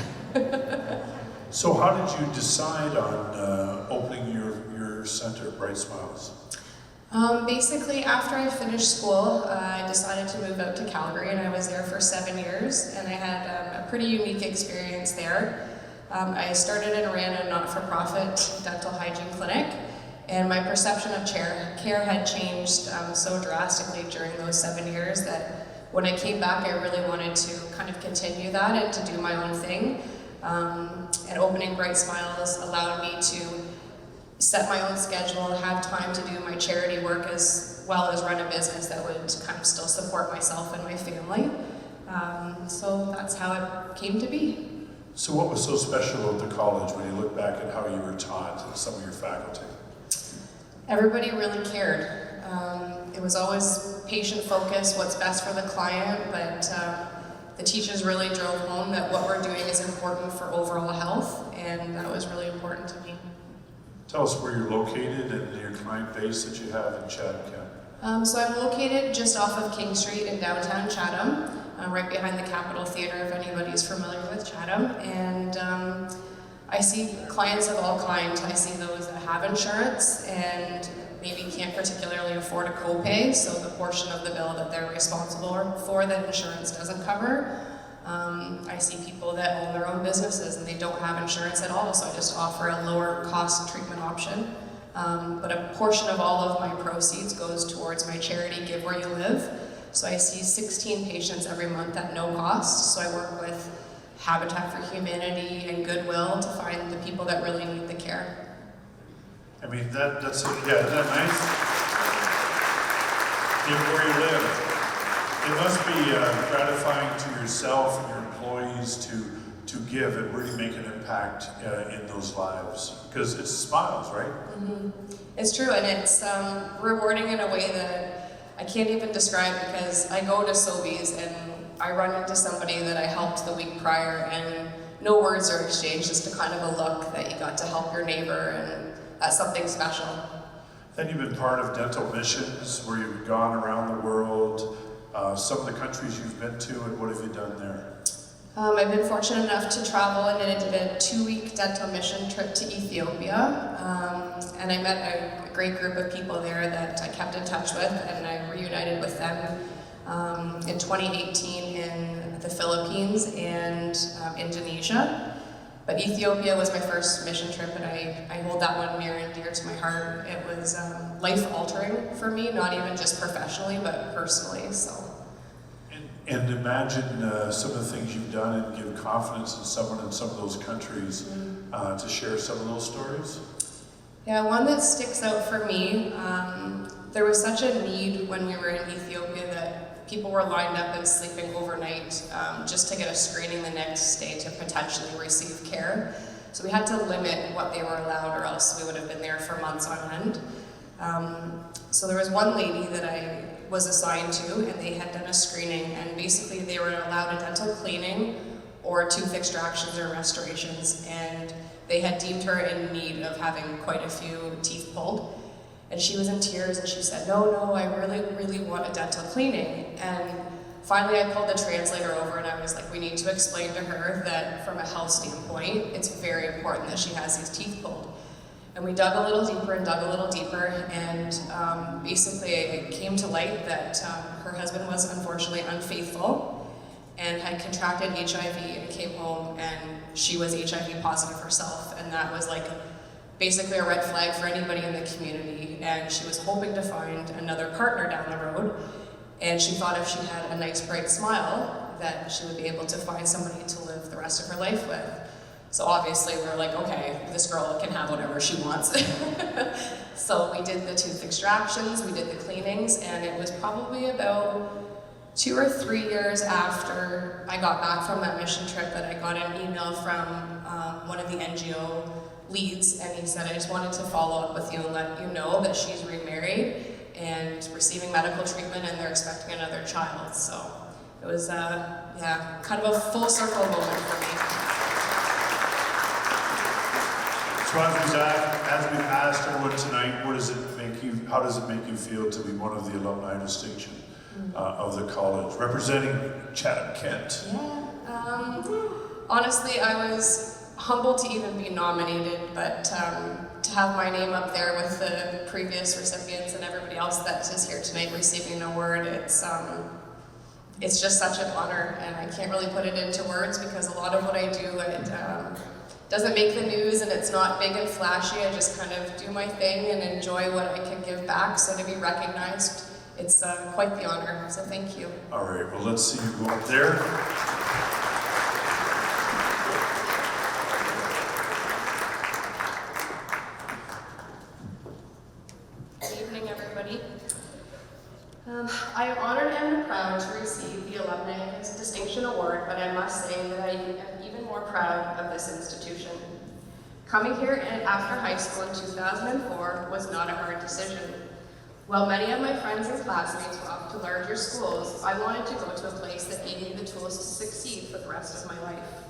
So how did you decide on opening your center, Bright Smiles? Basically, after I finished school, I decided to move out to Calgary, and I was there for 7 years, and I had a pretty unique experience there. I started and ran a not-for-profit dental hygiene clinic, and my perception of care had changed so drastically during those 7 years that when I came back, I really wanted to kind of continue that and to do my own thing. And opening Bright Smiles allowed me to set my own schedule, have time to do my charity work as well as run a business that would kind of still support myself and my family. So that's how it came to be. So what was so special about the college when you look back at how you were taught and some of your faculty? Everybody really cared. It was always patient-focused, what's best for the client, but the teachers really drove home that what we're doing is important for overall health, and that was really important to me. Tell us where you're located and your client base that you have in Chatham County. So I'm located just off of King Street in downtown Chatham, right behind the Capitol Theatre, if anybody's familiar with Chatham. And I see clients of all kinds. I see those that have insurance and maybe can't particularly afford a copay, so the portion of the bill that they're responsible for that insurance doesn't cover. I see people that own their own businesses and they don't have insurance at all, so I just offer a lower cost treatment option. But a portion of all of my proceeds goes towards my charity, Give Where You Live. So I see 16 patients every month at no cost, so I work with Habitat for Humanity and Goodwill to find the people that really need the care. I mean, that's isn't that nice? Give Where You Live. It must be gratifying to yourself and your employees to give and really make an impact in those lives? Because it's smiles, right? It's true, and it's rewarding in a way that I can't even describe, because I go to Sobeys and I run into somebody that I helped the week prior, and no words are exchanged, just a kind of a look that you got to help your neighbor, and that's something special. Then you've been part of dental missions where you've gone around the world, some of the countries you've been to, and what have you done there? I've been fortunate enough to travel, and I did a 2-week dental mission trip to Ethiopia, and I met a great group of people there that I kept in touch with, and I reunited with them in 2018 in the Philippines and Indonesia. But Ethiopia was my first mission trip, and I hold that one near and dear to my heart. It was life-altering for me, not even just professionally, but personally. So. And imagine some of the things you've done and give confidence in someone in some of those countries to share some of those stories. Yeah, one that sticks out for me, there was such a need when we were in Ethiopia that people were lined up and sleeping overnight just to get a screening the next day to potentially receive care. So we had to limit what they were allowed, or else we would have been there for months on end. So there was one lady that I was assigned to, and they had done a screening, and basically they were allowed a dental cleaning or tooth extractions or restorations, and they had deemed her in need of having quite a few teeth pulled. And she was in tears, and she said, no, I really want a dental cleaning. And finally I pulled the translator over, and I was like, we need to explain to her that from a health standpoint, it's very important that she has these teeth pulled. And we dug a little deeper and dug a little deeper, and basically it came to light that her husband was unfortunately unfaithful and had contracted HIV, and came home and she was HIV positive herself, and that was like basically a red flag for anybody in the community. And she was hoping to find another partner down the road, and she thought if she had a nice bright smile that she would be able to find somebody to live the rest of her life with. So obviously we're like, okay, this girl can have whatever she wants. So we did the tooth extractions, we did the cleanings, and it was probably about 2 or 3 years after I got back from that mission trip that I got an email from one of the NGO leads, and he said, I just wanted to follow up with you and let you know that she's remarried and receiving medical treatment, and they're expecting another child. So it was, kind of a full circle moment for me. So as we've asked everyone tonight, how does it make you feel to be one of the Alumni of Distinction of the college, representing Chatham-Kent? Yeah, honestly, I was humbled to even be nominated, but to have my name up there with the previous recipients and everybody else that is here tonight receiving an award, it's just such an honor, and I can't really put it into words, because a lot of what I do, it doesn't make the news, and it's not big and flashy. I just kind of do my thing and enjoy what I can give back. So to be recognized, it's quite the honor. So thank you. All right, well, let's see you go up there. Good evening, everybody. I am honored and proud to receive the Alumni of Distinction Award, but I must say that I am even more proud of this institution. Coming here after high school in 2004 was not a hard decision. While many of my friends and classmates were off to larger schools, I wanted to go to a place that gave me the tools to succeed for the rest of my life.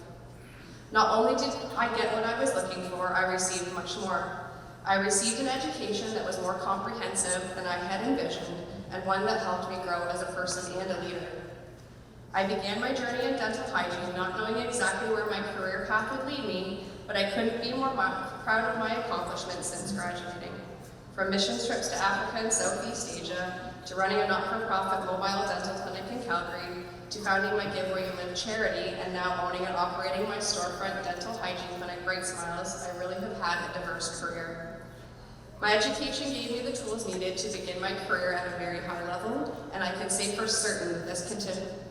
Not only did I get what I was looking for, I received much more. I received an education that was more comprehensive than I had envisioned, and one that helped me grow as a person and a leader. I began my journey in dental hygiene not knowing exactly where my career path would lead me, but I couldn't be more proud of my accomplishments since graduating. From mission trips to Africa and Southeast Asia, to running a not-for-profit mobile dental clinic in Calgary, to founding my Give Where You Live charity, and now owning and operating my storefront dental hygiene clinic, Great Smiles, I really have had a diverse career. My education gave me the tools needed to begin my career at a very high level, and I can say for certain that this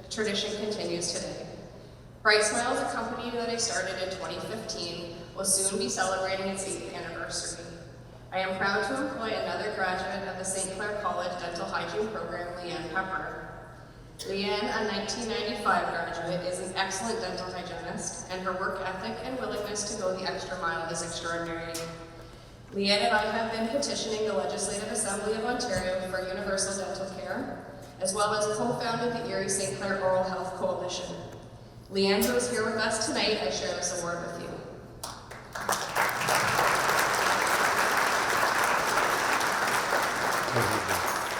tradition continues today. Bright Smiles, a company that I started in 2015, will soon be celebrating its 8th anniversary. I am proud to employ another graduate of the St. Clair College Dental Hygiene Program, Leanne Pepper. Leanne, a 1995 graduate, is an excellent dental hygienist, and her work ethic and willingness to go the extra mile is extraordinary. Leanne and I have been petitioning the Legislative Assembly of Ontario for universal dental care, as well as co-founded the Erie St. Clair Oral Health Coalition. Leanne, who is here with us tonight, I share this award with you.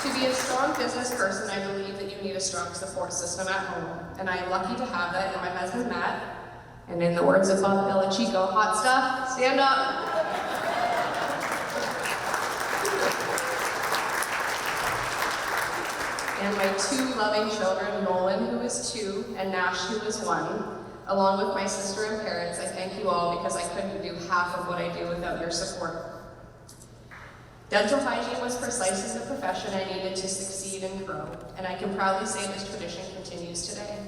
To be a strong business person, I believe that you need a strong support system at home, and I am lucky to have that in my husband, Matt. And in the words of Bob Belichico, hot stuff, stand up. And my two loving children, Nolan, who is 2, and Nash, who is 1. Along with my sister and parents, I thank you all because I couldn't do half of what I do without your support. Dental hygiene was precisely the profession I needed to succeed and grow, and I can proudly say this tradition continues today.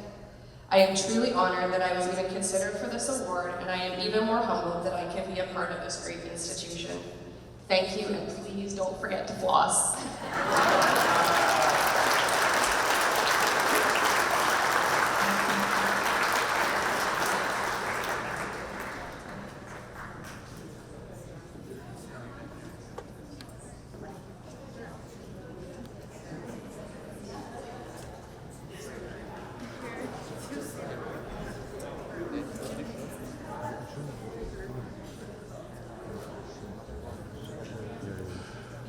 I am truly honored that I was even considered for this award, and I am even more humbled that I can be a part of this great institution. Thank you, and please don't forget to floss.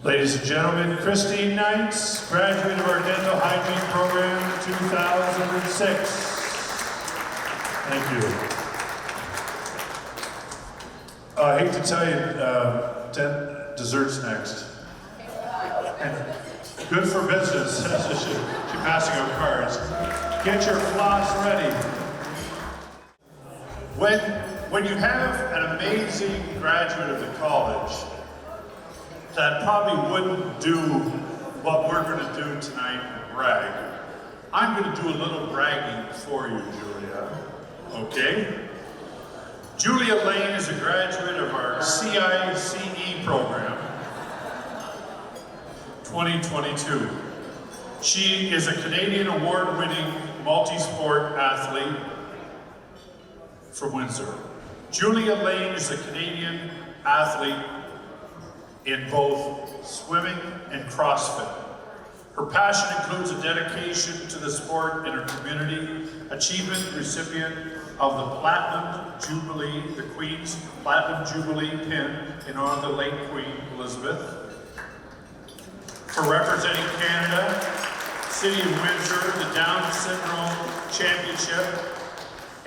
Ladies and gentlemen, Christine Knights, graduate of our dental hygiene program 2006. Thank you. I hate to tell you, dessert's next. And good for business, she's passing out cards. Get your floss ready. When you have an amazing graduate of the college, that probably wouldn't do what we're going to do tonight and brag. I'm going to do a little bragging for you, Julia. Okay? Julia Lane is a graduate of our CICE program, 2022. She is a Canadian award-winning multi-sport athlete from Windsor. Julia Lane is a Canadian athlete in both swimming and CrossFit. Her passion includes a dedication to the sport and her community, achievement recipient of the Platinum Jubilee, the Queen's Platinum Jubilee pin in honor of the late Queen Elizabeth. For representing Canada, City of Windsor, the Down Syndrome Championship,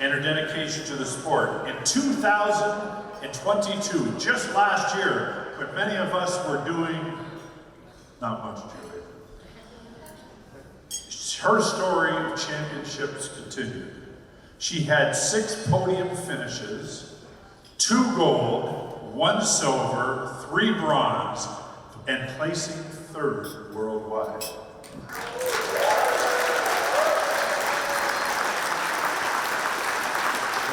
and her dedication to the sport. In 2022, just last year, when many of us were doing not much, Julie. Her story of championships continued. She had 6 podium finishes, 2 gold, 1 silver, 3 bronze, and placing 3rd worldwide.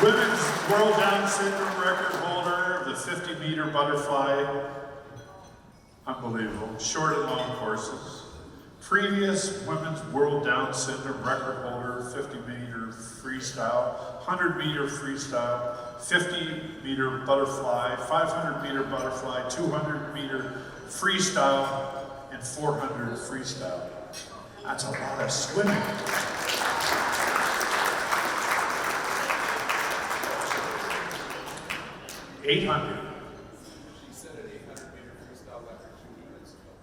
Women's World Down Syndrome record holder of the 50-meter butterfly. Unbelievable. Short and long courses. Previous Women's World Down Syndrome record holder, 50-meter freestyle, 100-meter freestyle, 50-meter butterfly, 500-meter butterfly, 200-meter freestyle, and 400 freestyle. That's a lot of swimming. She set an 800-meter freestyle after 2 minutes ago.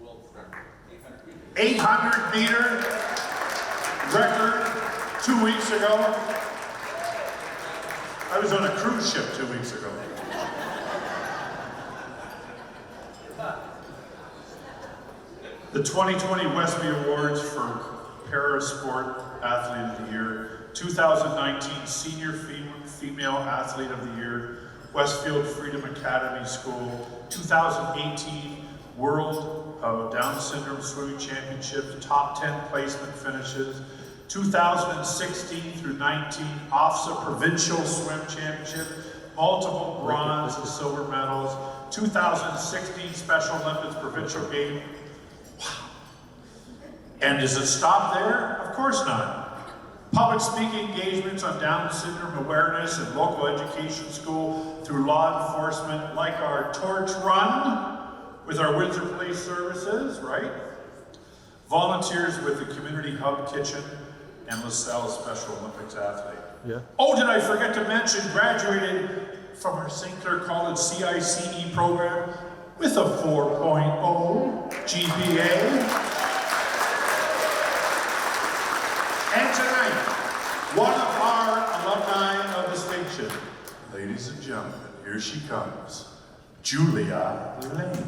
World record. 800-meter record 2 weeks ago. I was on a cruise ship 2 weeks ago. The 2020 Westby Awards for Parasport Athlete of the Year, 2019 Senior Female Athlete of the Year, Westfield Freedom Academy School, 2018 World Down Syndrome Swimming Championship, top 10 placement finishes, 2016 through 19 OFSA Provincial Swim Championship, multiple bronze and silver medals, 2016 Special Olympics Provincial Game, wow. And does it stop there? Of course not. Public speaking engagements on Down syndrome awareness and local education school through law enforcement, like our torch run with our Windsor Police Services, right? Volunteers with the Community Hub Kitchen and LaSalle Special Olympics athlete. Yeah. Oh, did I forget to mention, graduated from our St. Clair College CICE program with a 4.0 GPA. And tonight, one of our alumni of distinction. Ladies and gentlemen, here she comes, Julia Lane.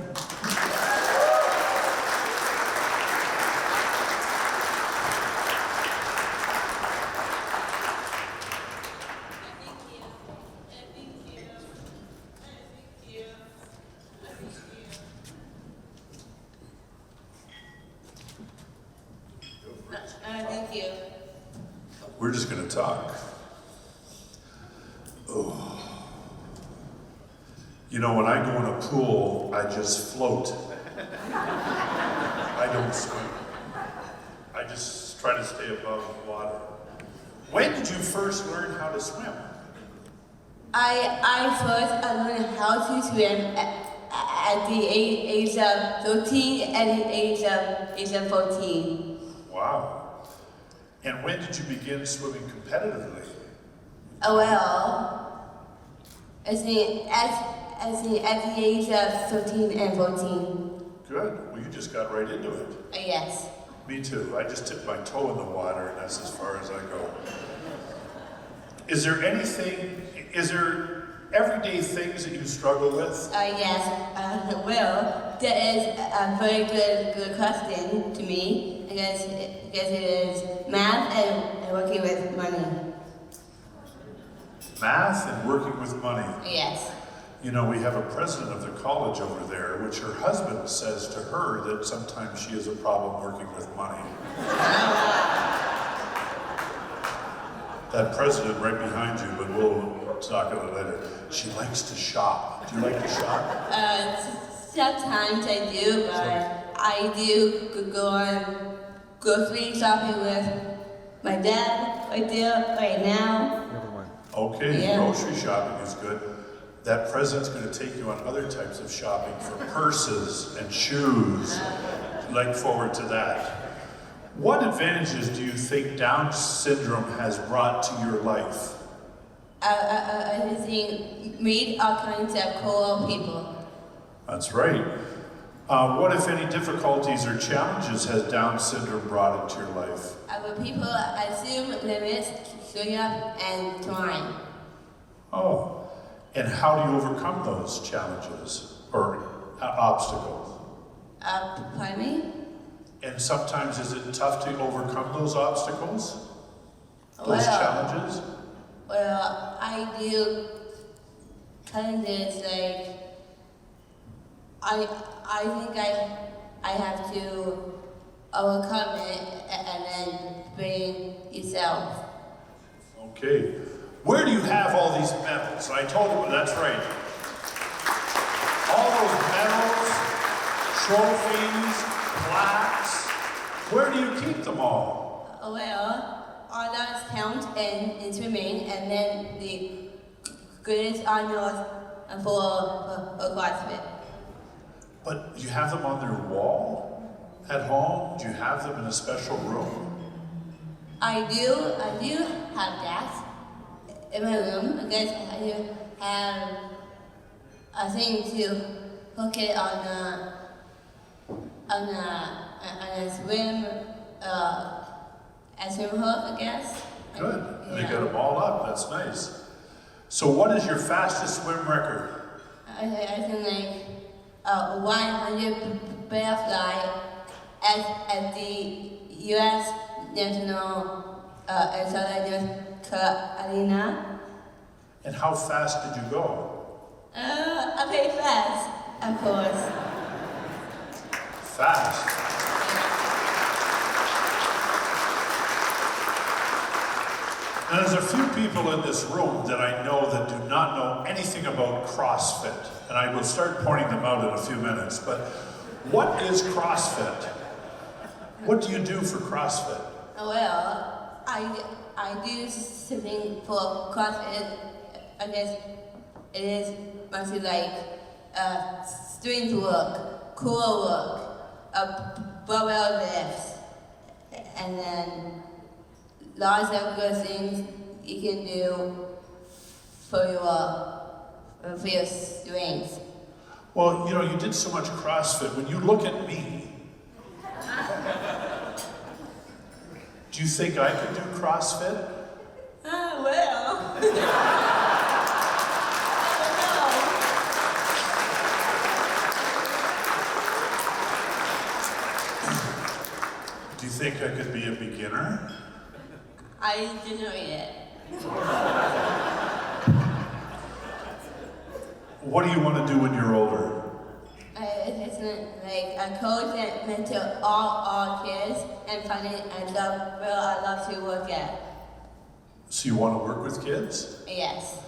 Thank you. We're just going to talk. Oh. You know, when I go in a pool, I just float. I don't swim. I just try to stay above water. When did you first learn how to swim? I first learned how to swim at the age of 13 and the age of 14. Wow. And when did you begin swimming competitively? Well, at the age of 13 and 14. Good. Well, you just got right into it. Yes. Me too. I just tipped my toe in the water, and that's as far as I go. Is there everyday things that you struggle with? Yes. Well, that is a very good question to me, because it is math and working with money. Math and working with money. Yes. You know, we have a president of the college over there, which her husband says to her that sometimes she has a problem working with money. That president right behind you, but we'll talk about it later. She likes to shop. Do you like to shop? Sometimes I do, but I do go on grocery shopping with my dad right now. Okay, Yeah. Grocery shopping is good. That president's going to take you on other types of shopping for purses and shoes. Look forward to that. What advantages do you think Down syndrome has brought to your life? I think meet all kinds of cool people. That's right. What, if any, difficulties or challenges has Down syndrome brought into your life? But people assume limits, showing up, and trying. Oh, and how do you overcome those challenges or obstacles? Pardon me? And sometimes is it tough to overcome those obstacles? Those Well, challenges? Well, I do kind of like, I think I have to overcome it and then bring yourself. Okay. Where do you have all these medals? I told you, that's right. All those medals, trophies, plaques, where do you keep them all? Well, all that's count in swimming, and then the greatest honors for CrossFit. But you have them on their wall at home? Do you have them in a special room? I do have that in my room, because I do have a thing to hook it on a swim hook, I guess. Good. And they got them all up. That's nice. So what is your fastest swim record? I think like 100 butterfly at the U.S. National Arena. And how fast did you go? I play fast, of course. Fast. Now, there's a few people in this room that I know that do not know anything about CrossFit, and I will start pointing them out in a few minutes, but what is CrossFit? What do you do for CrossFit? Well, I do something for CrossFit. I guess it is mostly like strength work, core work, barbell lifts, and then lots of good things you can do for your strength. Well, you know, you did so much CrossFit. When you look at me, do you think I could do CrossFit? Well. Do you think I could be a beginner? I don't know yet. What do you want to do when you're older? It's like a coach that mentor all kids and finding a job where I love to work at. So you want to work with kids? Yes.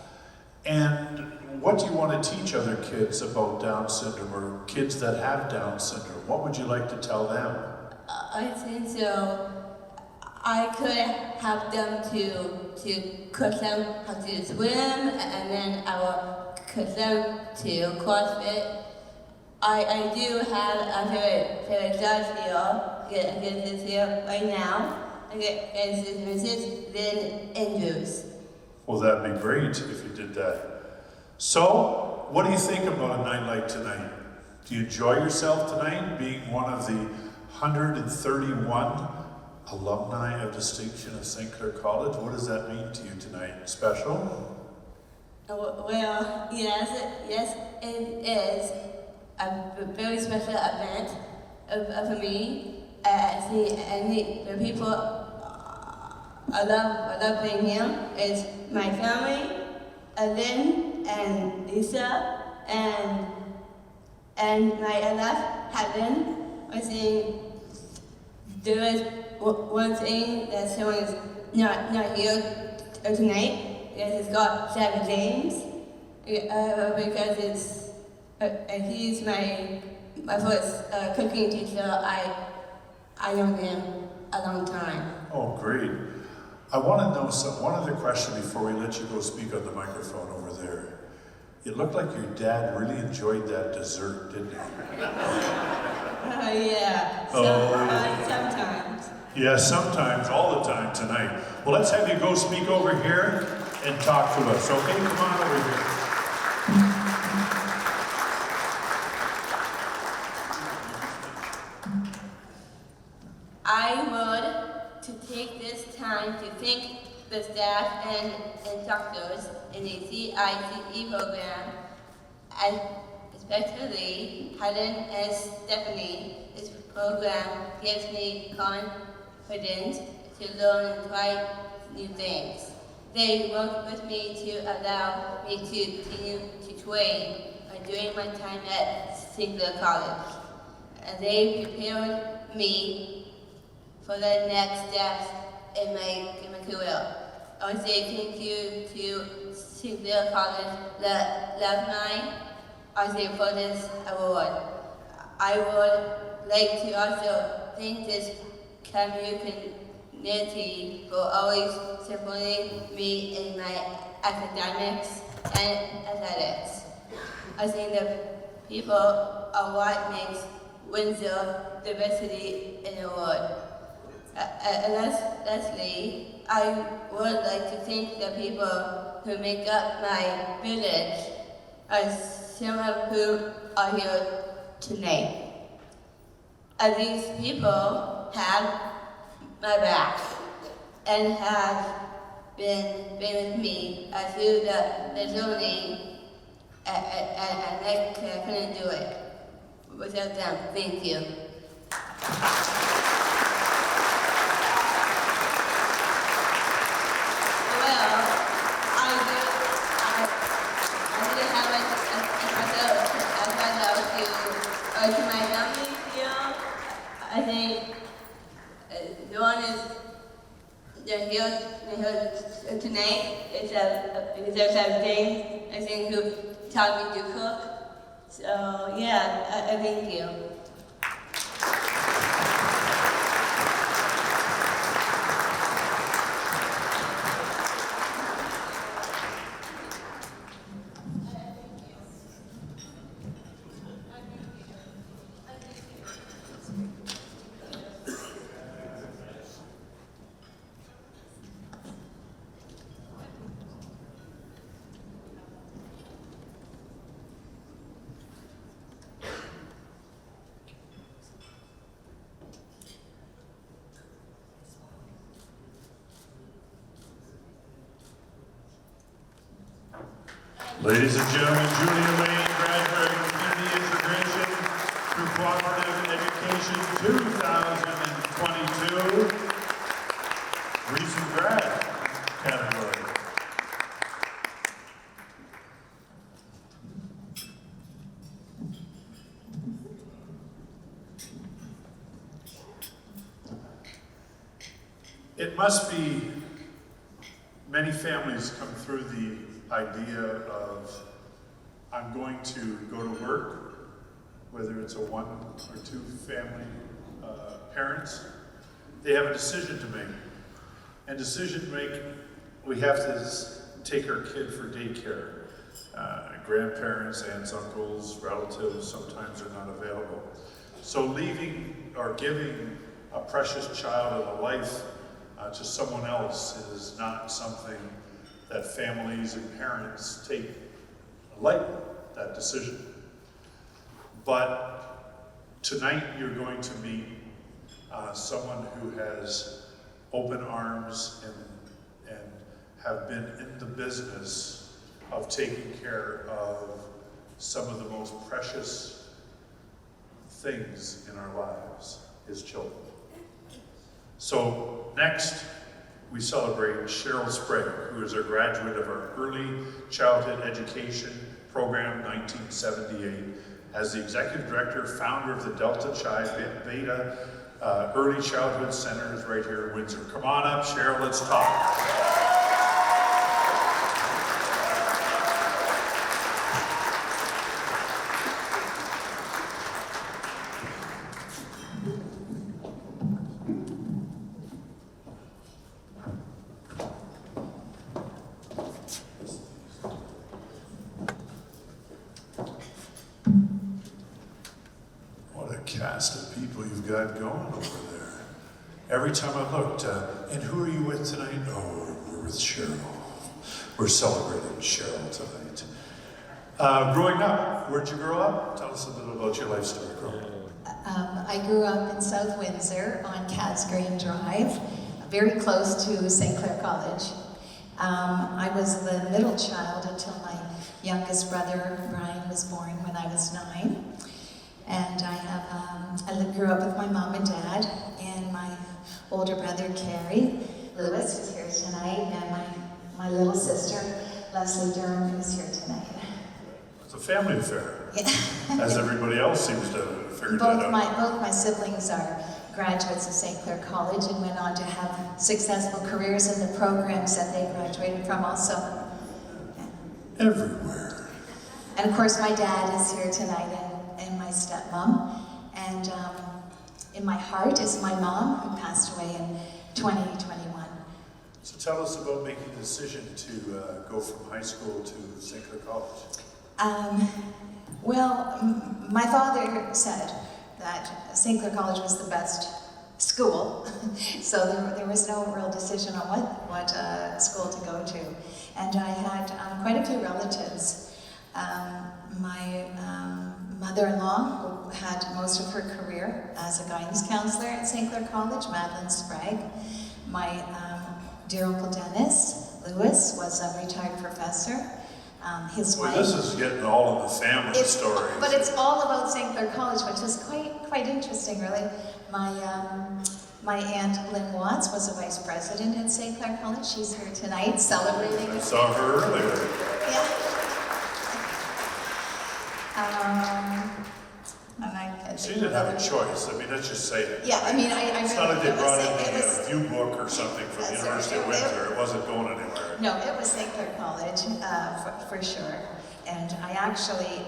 And what do you want to teach other kids about Down syndrome or kids that have Down syndrome? What would you like to tell them? I think so. I could help them to coach them how to swim, and then I will coach them to CrossFit. I do have a favorite judge here. He's here right now. It's Mrs. Lynn Andrews. Well, that'd be great if you did that. So, what do you think about a night like tonight? Do you enjoy yourself tonight, being one of the 131 Alumni of Distinction of St. Clair College? What does that mean to you tonight? Special? Well, yes, it is a very special event for me. The people I love being here is my family, Lynn and Lisa, and my LF, Helen. I think there is one thing that someone is not here tonight. Yes, it's got Sam James, because he's my first cooking teacher. I know him a long time. Oh, great. I want to know one other question before we let you go speak on the microphone over there. It looked like your dad really enjoyed that dessert, didn't he? Yeah. Sometimes. Yeah, sometimes, all the time tonight. Well, let's have you go speak over here and talk to us, okay? Come on over here. I would to take this time to thank the staff and doctors in the CICE program, and especially Helen and Stephanie. This program gives me confidence to learn and try new things. They work with me to allow me to continue to train during my time at St. Clair College. And they prepared me for the next steps in my career. I want to say thank you to St. Clair College, the alumni, for this award. I would like to also thank this community for always supporting me in my academics and athletics. I think the people are what makes Windsor diversity in the world. Lastly, I would like to thank the people who make up my village, some of whom are here tonight. These people have my back and have been with me through the journey, and I couldn't do it without them. Thank you. To my family here, I think the one is they're here tonight. It's a James, I think, who taught me to cook. So yeah, I thank you. Ladies and gentlemen, Julia Lane, graduating from Community Integration through Cooperative Education 2022. Recent grad category. It must be many families come through the idea of, I'm going to go to work, whether it's a 1 or 2 family parents, they have a decision to make. And decision to make, we have to take our kid for daycare. Grandparents, aunts, uncles, relatives sometimes are not available. So leaving or giving a precious child of a life to someone else is not something that families and parents take lightly, that decision. But tonight you're going to meet someone who has open arms and have been in the business of taking care of some of the most precious things in our lives, his children. So next, we celebrate Cheryl Sprague, who is a graduate of our Early Childhood Education Program 1978, as the Executive Director, founder of the Delta Chi Beta Early Childhood Center is right here in Windsor. Come on up, Cheryl, let's talk. Cast of people you've got going over there. Every time I looked, and who are you with tonight? Oh, we're with Cheryl. We're celebrating Cheryl tonight. Growing up, where'd you grow up? Tell us a little about your life story growing up. I grew up in South Windsor on Casgrain Drive, very close to St. Clair College. I was the middle child until my youngest brother, Brian, was born when I was 9. And I grew up with my mom and dad, and my older brother, Carrie Lewis, who's here tonight, and my little sister, Leslie Durham, who's here tonight. It's a family affair, as everybody else seems to have figured that out. Both my siblings are graduates of St. Clair College and went on to have successful careers in the programs that they graduated from also. Everywhere. And of course, my dad is here tonight, and my stepmom, and in my heart is my mom, who passed away in 2021. So tell us about making the decision to go from high school to St. Clair College. Well, my father said that St. Clair College was the best school, so there was no real decision on what school to go to. And I had quite a few relatives. My mother-in-law, who had most of her career as a guidance counselor at St. Clair College, Madeline Sprague. My dear Uncle Dennis Lewis was a retired professor. His wife. This is getting all of the family stories. But it's all about St. Clair College, which is quite interesting, really. My aunt Lynn Watts was a vice president at St. Clair College. She's here tonight celebrating. I saw her earlier. Yeah. She didn't have a choice. I mean, let's just say it. Yeah, I mean, I it's really, not like they brought in it the View book or something from the University of Windsor. It wasn't going anywhere. No, it was St. Clair College, for sure. And I actually,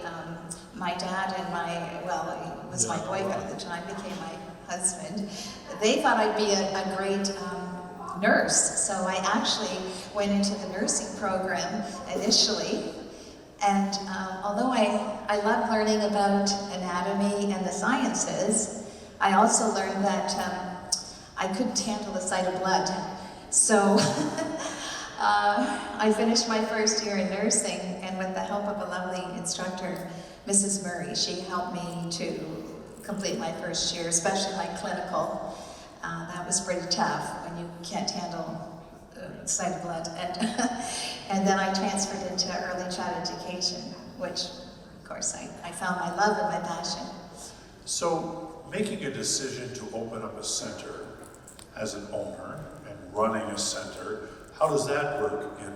my dad and he was my boyfriend at the time, became my husband. They thought I'd be a great nurse. So I actually went into the nursing program initially. And although I loved learning about anatomy and the sciences, I also learned that I couldn't handle the sight of blood. So I finished my first year in nursing, and with the help of a lovely instructor, Mrs. Murray, she helped me to complete my first year, especially my clinical. That was pretty tough when you can't handle sight of blood, and then I transferred into early child education, which, of course, I found my love and my passion. So, making a decision to open up a center as an owner and running a center, how does that work in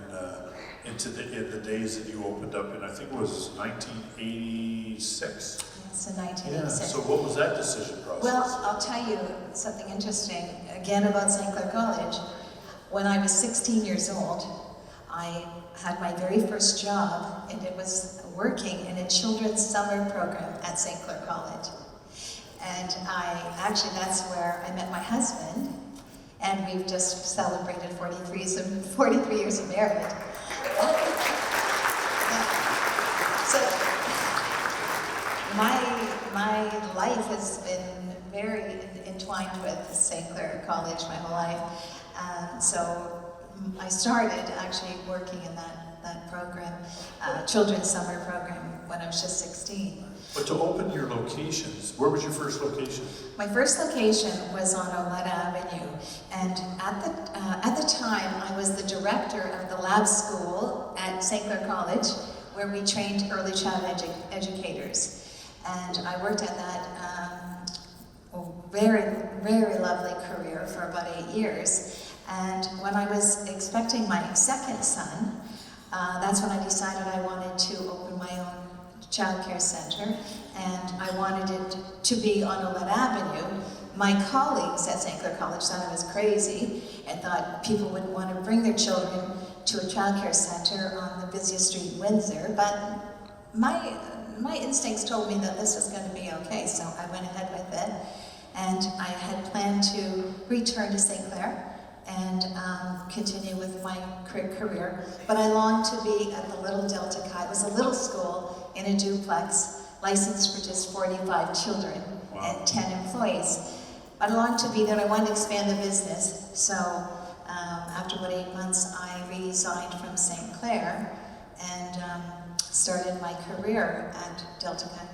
the days that you opened up in, I think it was 1986? Yes, in 1986. Yeah, so what was that decision process? Well, I'll tell you something interesting, again about St. Clair College. When I was 16 years old, I had my very first job, and it was working in a children's summer program at St. Clair College. And that's where I met my husband, and we've just celebrated 43 years of marriage. So, my life has been very entwined with St. Clair College my whole life. So I started actually working in that program, children's summer program, when I was just 16. But to open your locations, where was your first location? My first location was on Oleta Avenue, and at the time I was the director of the lab school at St. Clair College, where we trained early child educators. And I worked at that very, very lovely career for about 8 years. And when I was expecting my second son, that's when I decided I wanted to open my own childcare center, and I wanted it to be on Oleta Avenue. My colleagues at St. Clair College thought I was crazy and thought people wouldn't want to bring their children to a childcare center on the busiest street in Windsor, but my instincts told me that this was going to be okay, so I went ahead with it. And I had planned to return to St. Clair and continue with my career. But I longed to be at the Little Delta Chi. It was a little school in a duplex, licensed for just 45 children and 10 employees. But I longed to be there, and I wanted to expand the business. So after about 8 months, I resigned from St. Clair and started my career at Delta Chi.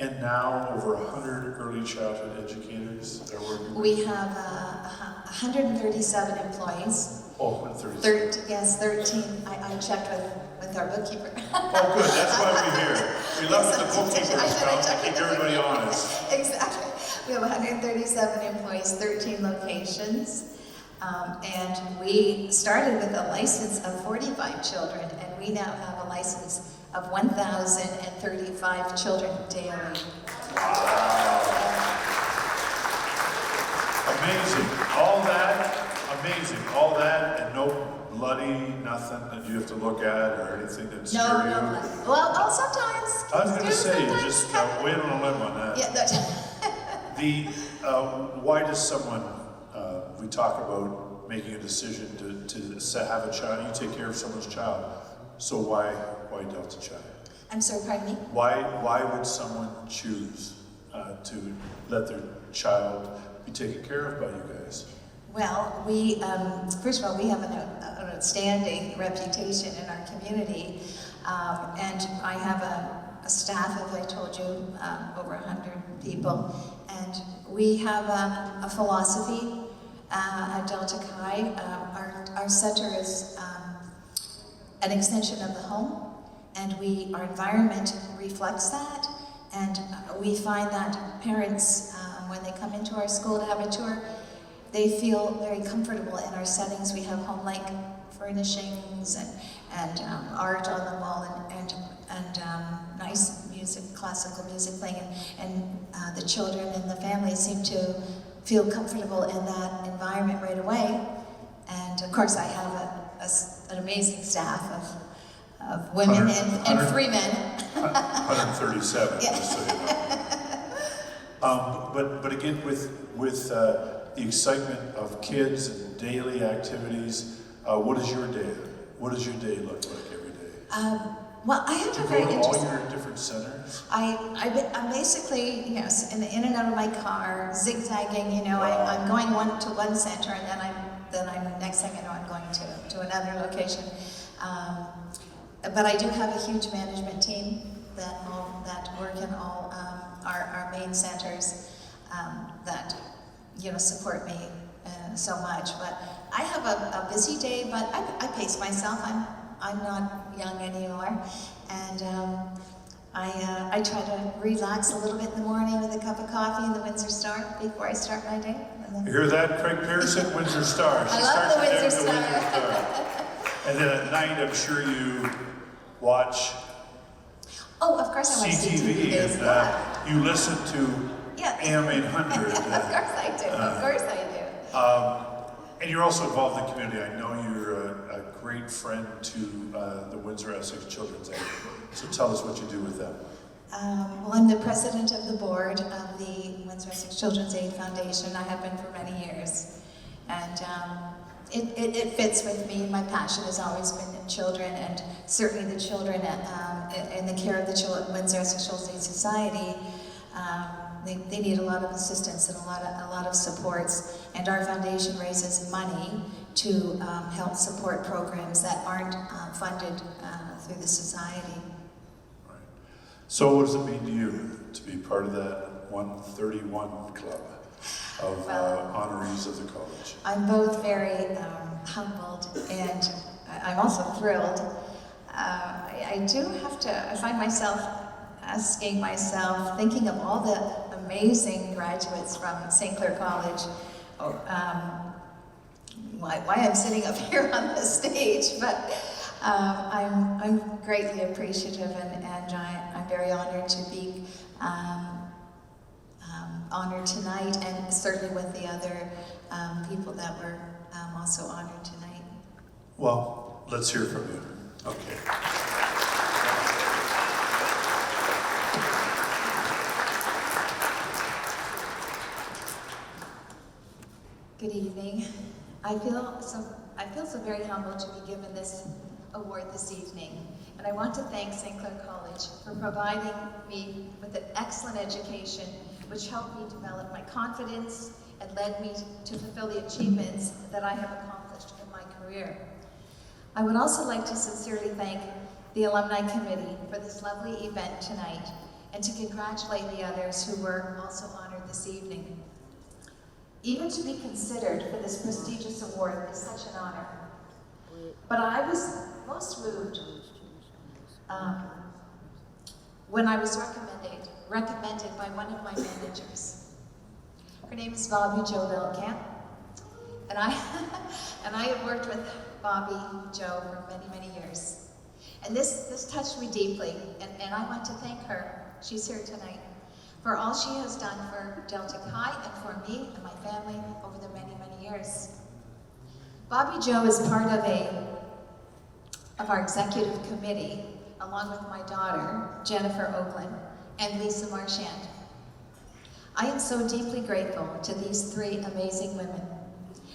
And now over 100 early childhood educators are working? We have 137 employees. Oh, 137. Yes, 13. I checked with our bookkeeper. Oh, good. That's why we're here. We love the bookkeepers to keep everybody honest. Exactly. We have 137 employees, 13 locations. And we started with a license of 45 children, and we now have a license of 1,035 children daily. Wow. Amazing. All that, and no bloody nothing that you have to look at or anything that scare you? No. Well, sometimes. I was going to say, just wait on a limb on that. Yeah, why does someone, we talk about making a decision to have a child, you take care of someone's child, so why Delta Chi? I'm sorry, pardon me? Why would someone choose to let their child be taken care of by you guys? Well, we, first of all, we have an outstanding reputation in our community, and I have a staff, as I told you, over 100 people, and we have a philosophy at Delta Chi. Our center is an extension of the home, and our environment reflects that, and we find that parents, when they come into our school to have a tour, they feel very comfortable in our settings. We have home-like furnishings and art on the wall and nice music, classical music playing, and the children and the family seem to feel comfortable in that environment right away. And of course, I have an amazing staff of women and 3 men. 137, yeah. Just so you know. But again, with the excitement of kids and daily activities, what is your day? What does your day look like every day? Well, I have a very interesting. interesting. All your different centers. I'm basically, yes, in and out of my car, zigzagging. I'm going to one center, and then I'm next thing I know, I'm going to another location. But I do have a huge management team that work in all our main centers that support me so much. But I have a busy day, but I pace myself. I'm not young anymore, and I try to relax a little bit in the morning with a cup of coffee in the Windsor Star before I start my day. You hear that, Craig Pearson? Windsor Star. She I love starts the her day Windsor with the Star. Windsor Star. And then at night, I'm sure you watch Oh, of course I watch CTV, and you listen to AM 800. Of course I do. Of course I do. And you're also involved in the community. I know you're a great friend to the Windsor Essex Children's Aid. So tell us what you do with them. Well, I'm the president of the board of the Windsor Essex Children's Aid Foundation. I have been for many years. And it fits with me. My passion has always been in children, and certainly the children in the care of the Windsor Essex Children's Aid Society. They need a lot of assistance and a lot of supports, and our foundation raises money to help support programs that aren't funded through the society. Right. So what does it mean to you to be part of that 131 club of honorees of the college? I'm both very humbled and I'm also thrilled. I do have to, I find myself asking myself, thinking of all the amazing graduates from St. Clair College, why I'm sitting up here on the stage, but I'm greatly appreciative, and I'm very honored to be honored tonight, and certainly with the other people that were also honored tonight. Well, let's hear from you. Okay. Good evening. I feel so very humbled to be given this award this evening, and I want to thank St. Clair College for providing me with an excellent education which helped me develop my confidence and led me to fulfill the achievements that I have accomplished in my career. I would also like to sincerely thank the Alumni Committee for this lovely event tonight, and to congratulate the others who were also honored this evening. Even to be considered for this prestigious award is such an honor. But I was most moved when I was recommended by one of my managers. Her name is Bobby Jo Velkamp, and I have worked with Bobby Jo for many, many years. And this touched me deeply, and I want to thank her, she's here tonight, for all she has done for Delta Chi and for me and my family over the many, many years. Bobby Jo is part of our executive committee, along with my daughter, Jennifer Oakland, and Lisa Marchand. I am so deeply grateful to these three amazing women.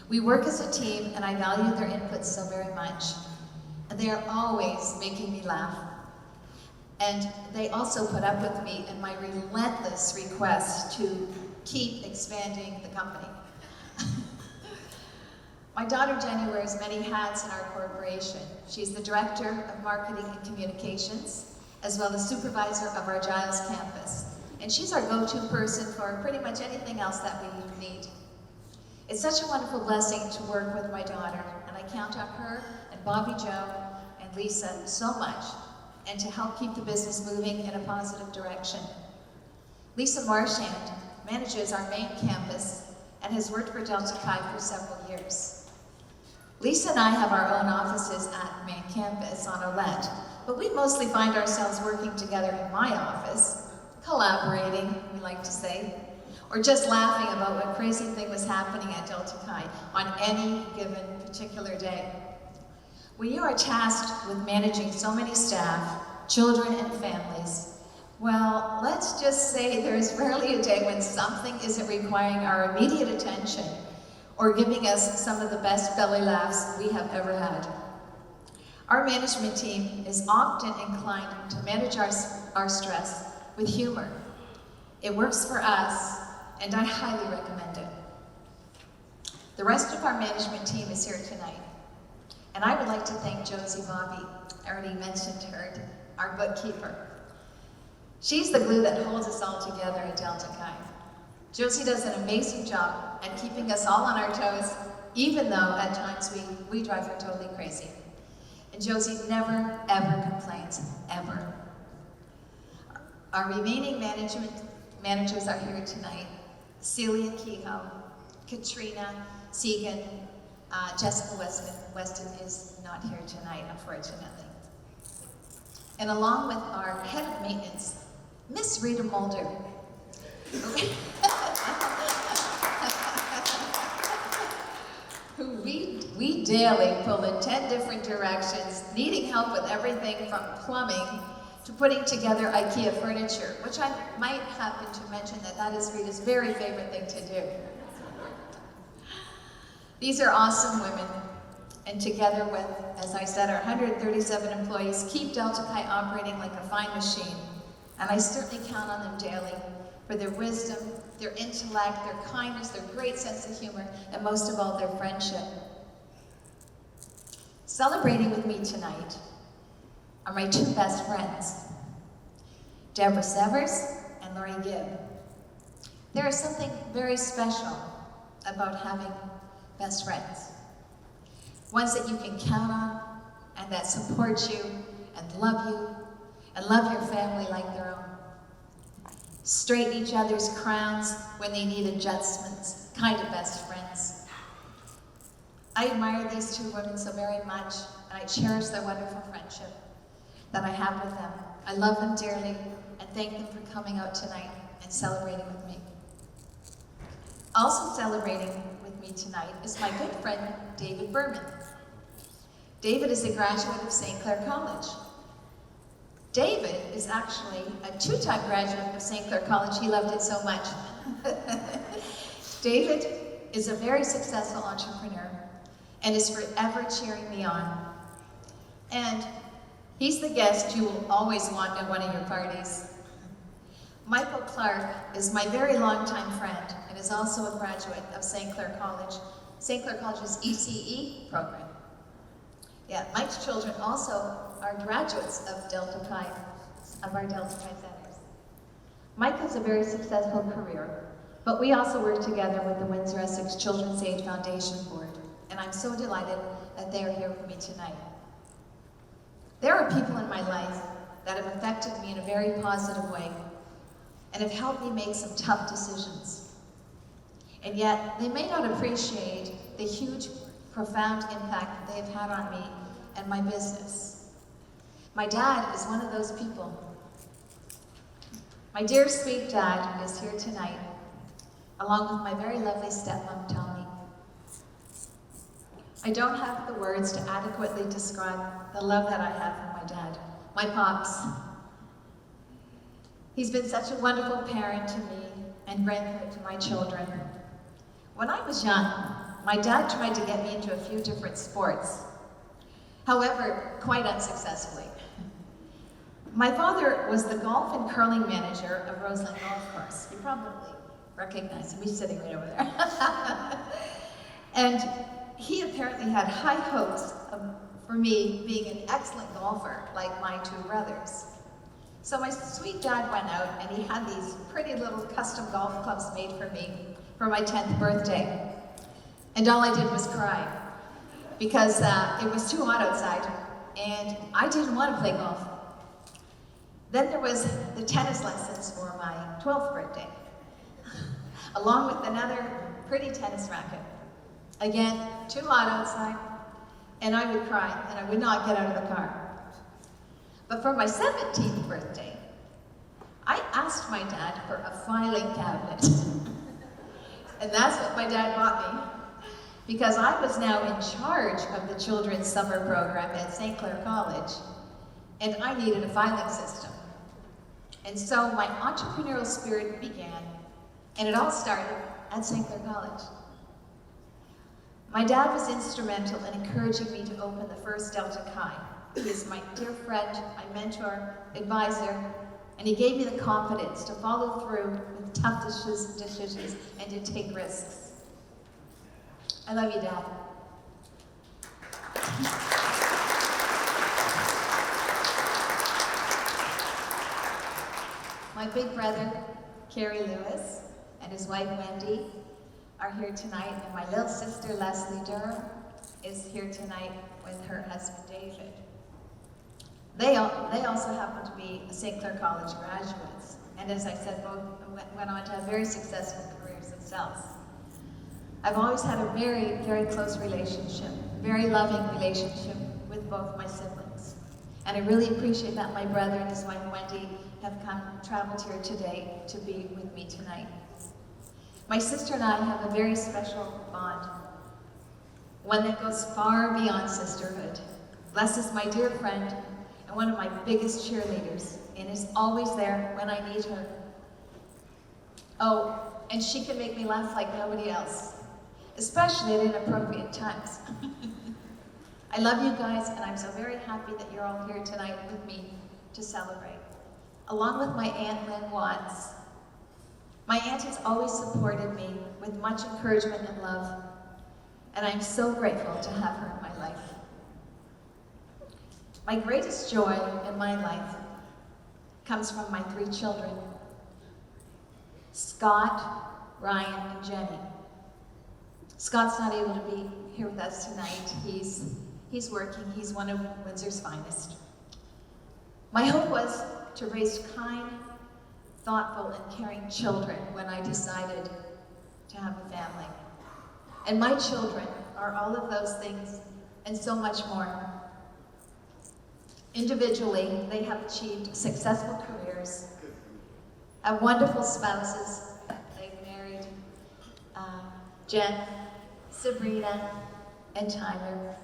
We work as a team, and I value their input so very much. And they are always making me laugh. And they also put up with me in my relentless request to keep expanding the company. My daughter Jenny wears many hats in our corporation. She's the Director of Marketing and Communications, as well as supervisor of our Giles campus. And she's our go-to person for pretty much anything else that we need. It's such a wonderful blessing to work with my daughter, and I count on her and Bobby Jo and Lisa so much, and to help keep the business moving in a positive direction. Lisa Marchand manages our main campus and has worked for Delta Chi for several years. Lisa and I have our own offices at main campus on Olette, but we mostly find ourselves working together in my office, collaborating, we like to say, or just laughing about what crazy thing was happening at Delta Chi on any given particular day. When you are tasked with managing so many staff, children, and families, well, let's just say there's rarely a day when something isn't requiring our immediate attention or giving us some of the best belly laughs we have ever had. Our management team is often inclined to manage our stress with humor. It works for us, and I highly recommend it. The rest of our management team is here tonight, and I would like to thank Josie Bobby. I already mentioned her, our bookkeeper. She's the glue that holds us all together at Delta Chi. Josie does an amazing job at keeping us all on our toes, even though at times we drive her totally crazy. And Josie never, ever complains, ever. Our remaining managers are here tonight. Celia Kehoe, Katrina Segan, Jessica Weston is not here tonight, unfortunately. And along with our head of maintenance, Miss Rita Mulder. Who we daily pull in 10 different directions, needing help with everything from plumbing to putting together IKEA furniture, which I might happen to mention that is Rita's very favorite thing to do. These are awesome women, and together with, as I said, our 137 employees, keep Delta Chi operating like a fine machine. And I certainly count on them daily for their wisdom, their intellect, their kindness, their great sense of humor, and most of all, their friendship. Celebrating with me tonight are my two best friends, Deborah Severs and Lori Gibb. There is something very special about having best friends. Ones that you can count on and that support you and love your family like their own. Straighten each other's crowns when they need adjustments, kind of best friends. I admire these two women so very much, and I cherish their wonderful friendship that I have with them. I love them dearly, and thank them for coming out tonight and celebrating with me. Also celebrating with me tonight is my good friend, David Berman. David is a graduate of St. Clair College. David is actually a two-time graduate of St. Clair College. He loved it so much. David is a very successful entrepreneur and is forever cheering me on. And he's the guest you will always want at one of your parties. Michael Clark is my very long-time friend and is also a graduate of St. Clair College, St. Clair College's ECE program. Yeah, Mike's children also are graduates of Delta Chi, of our Delta Chi centers. Mike has a very successful career, but we also work together with the Windsor-Essex Children's Aid Foundation Board, and I'm so delighted that they are here with me tonight. There are people in my life that have affected me in a very positive way and have helped me make some tough decisions. And yet, they may not appreciate the huge, profound impact that they have had on me and my business. My dad is one of those people. My dear sweet dad is here tonight, along with my very lovely stepmom, Tommy. I don't have the words to adequately describe the love that I have for my dad, my pops. He's been such a wonderful parent to me and grandparent to my children. When I was young, my dad tried to get me into a few different sports. However, quite unsuccessfully. My father was the golf and curling manager of Roseland Golf Course. You probably recognize him, he's sitting right over there. And he apparently had high hopes for me being an excellent golfer, like my two brothers. So my sweet dad went out and he had these pretty little custom golf clubs made for me for my 10th birthday. And all I did was cry because it was too hot outside and I didn't want to play golf. Then there was the tennis lessons for my 12th birthday, along with another pretty tennis racket. Again, too hot outside, and I would cry and I would not get out of the car. But for my 17th birthday, I asked my dad for a filing cabinet. And that's what my dad bought me, because I was now in charge of the children's summer program at St. Clair College, and I needed a filing system. And so my entrepreneurial spirit began, and it all started at St. Clair College. My dad was instrumental in encouraging me to open the first Delta Chi. He is my dear friend, my mentor, advisor, and he gave me the confidence to follow through with tough decisions and to take risks. I love you, Dad. My big brother, Kerry Lewis, and his wife Wendy are here tonight, and my little sister Leslie Durham is here tonight with her husband David. They also happen to be St. Clair College graduates, and as I said, both went on to have very successful careers themselves. I've always had a very, very close relationship, very loving relationship with both my siblings. And I really appreciate that my brother and his wife Wendy have traveled here today to be with me tonight. My sister and I have a very special bond, one that goes far beyond sisterhood. Les is my dear friend and one of my biggest cheerleaders, and is always there when I need her. Oh, and she can make me laugh like nobody else, especially at inappropriate times. I love you guys, and I'm so very happy that you're all here tonight with me to celebrate. Along with my Aunt Lynn Watts. My aunt has always supported me with much encouragement and love, and I'm so grateful to have her in my life. My greatest joy in my life comes from my 3 children, Scott, Ryan, and Jenny. Scott's not able to be here with us tonight. He's working. He's one of Windsor's finest. My hope was to raise kind, thoughtful, and caring children when I decided to have a family. And my children are all of those things and so much more. Individually, they have achieved successful careers, have wonderful spouses. They've married Jen, Sabrina, and Tyler.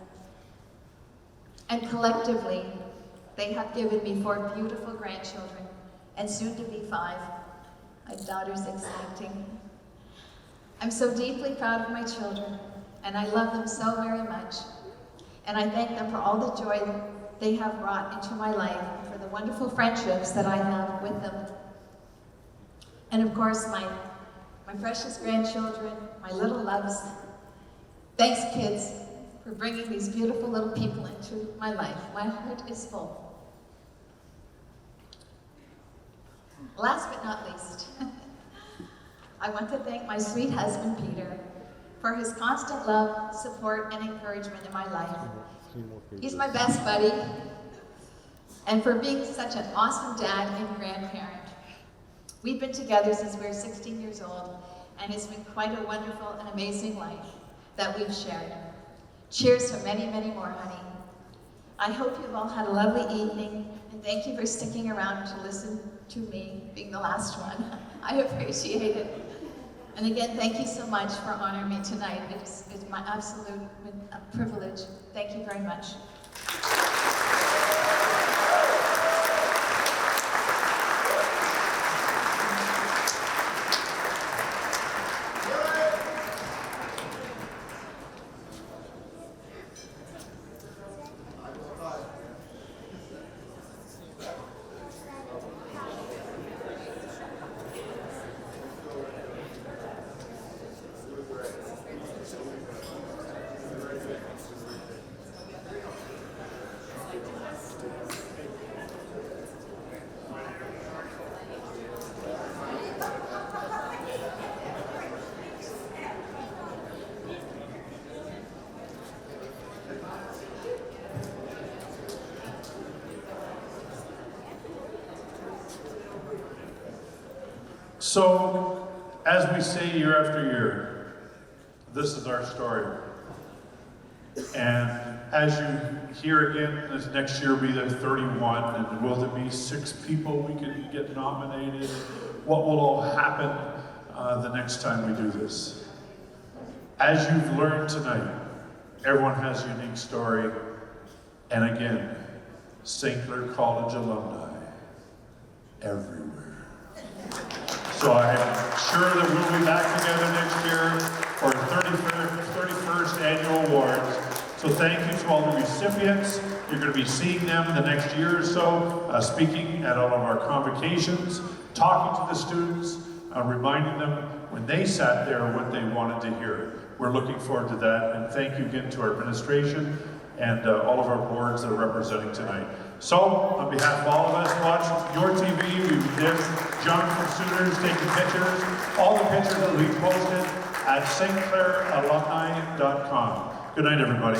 And collectively, they have given me 4 beautiful grandchildren, and soon to be 5. My daughter's expecting. I'm so deeply proud of my children, and I love them so very much. And I thank them for all the joy they have brought into my life, and for the wonderful friendships that I have with them. And of course, my precious grandchildren, my little loves. Thanks, kids, for bringing these beautiful little people into my life. My heart is full. Last but not least, I want to thank my sweet husband, Peter, for his constant love, support, and encouragement in my life. He's my best buddy, and for being such an awesome dad and grandparent. We've been together since we were 16 years old, and it's been quite a wonderful and amazing life that we've shared. Cheers to many, many more, honey. I hope you've all had a lovely evening, and thank you for sticking around to listen to me being the last one. I appreciate it. And again, thank you so much for honoring me tonight. It's my absolute privilege. Thank you very much. So, as we say year after year, this is our story. And as you hear again, this next year will be the 31, and will there be 6 people we can get nominated? What will all happen the next time we do this? As you've learned tonight, everyone has a unique story. And again, St. Clair College alumni everywhere. So I'm sure that we'll be back together next year for our 31st annual awards. So thank you to all the recipients. You're going to be seeing them the next year or so, speaking at all of our convocations, talking to the students, reminding them when they sat there what they wanted to hear. We're looking forward to that, and thank you again to our administration and all of our boards that are representing tonight. So, on behalf of all of us watching your TV, we John from Sooners taking pictures. All the pictures that we posted at stclairalumni.com. Good night, everybody.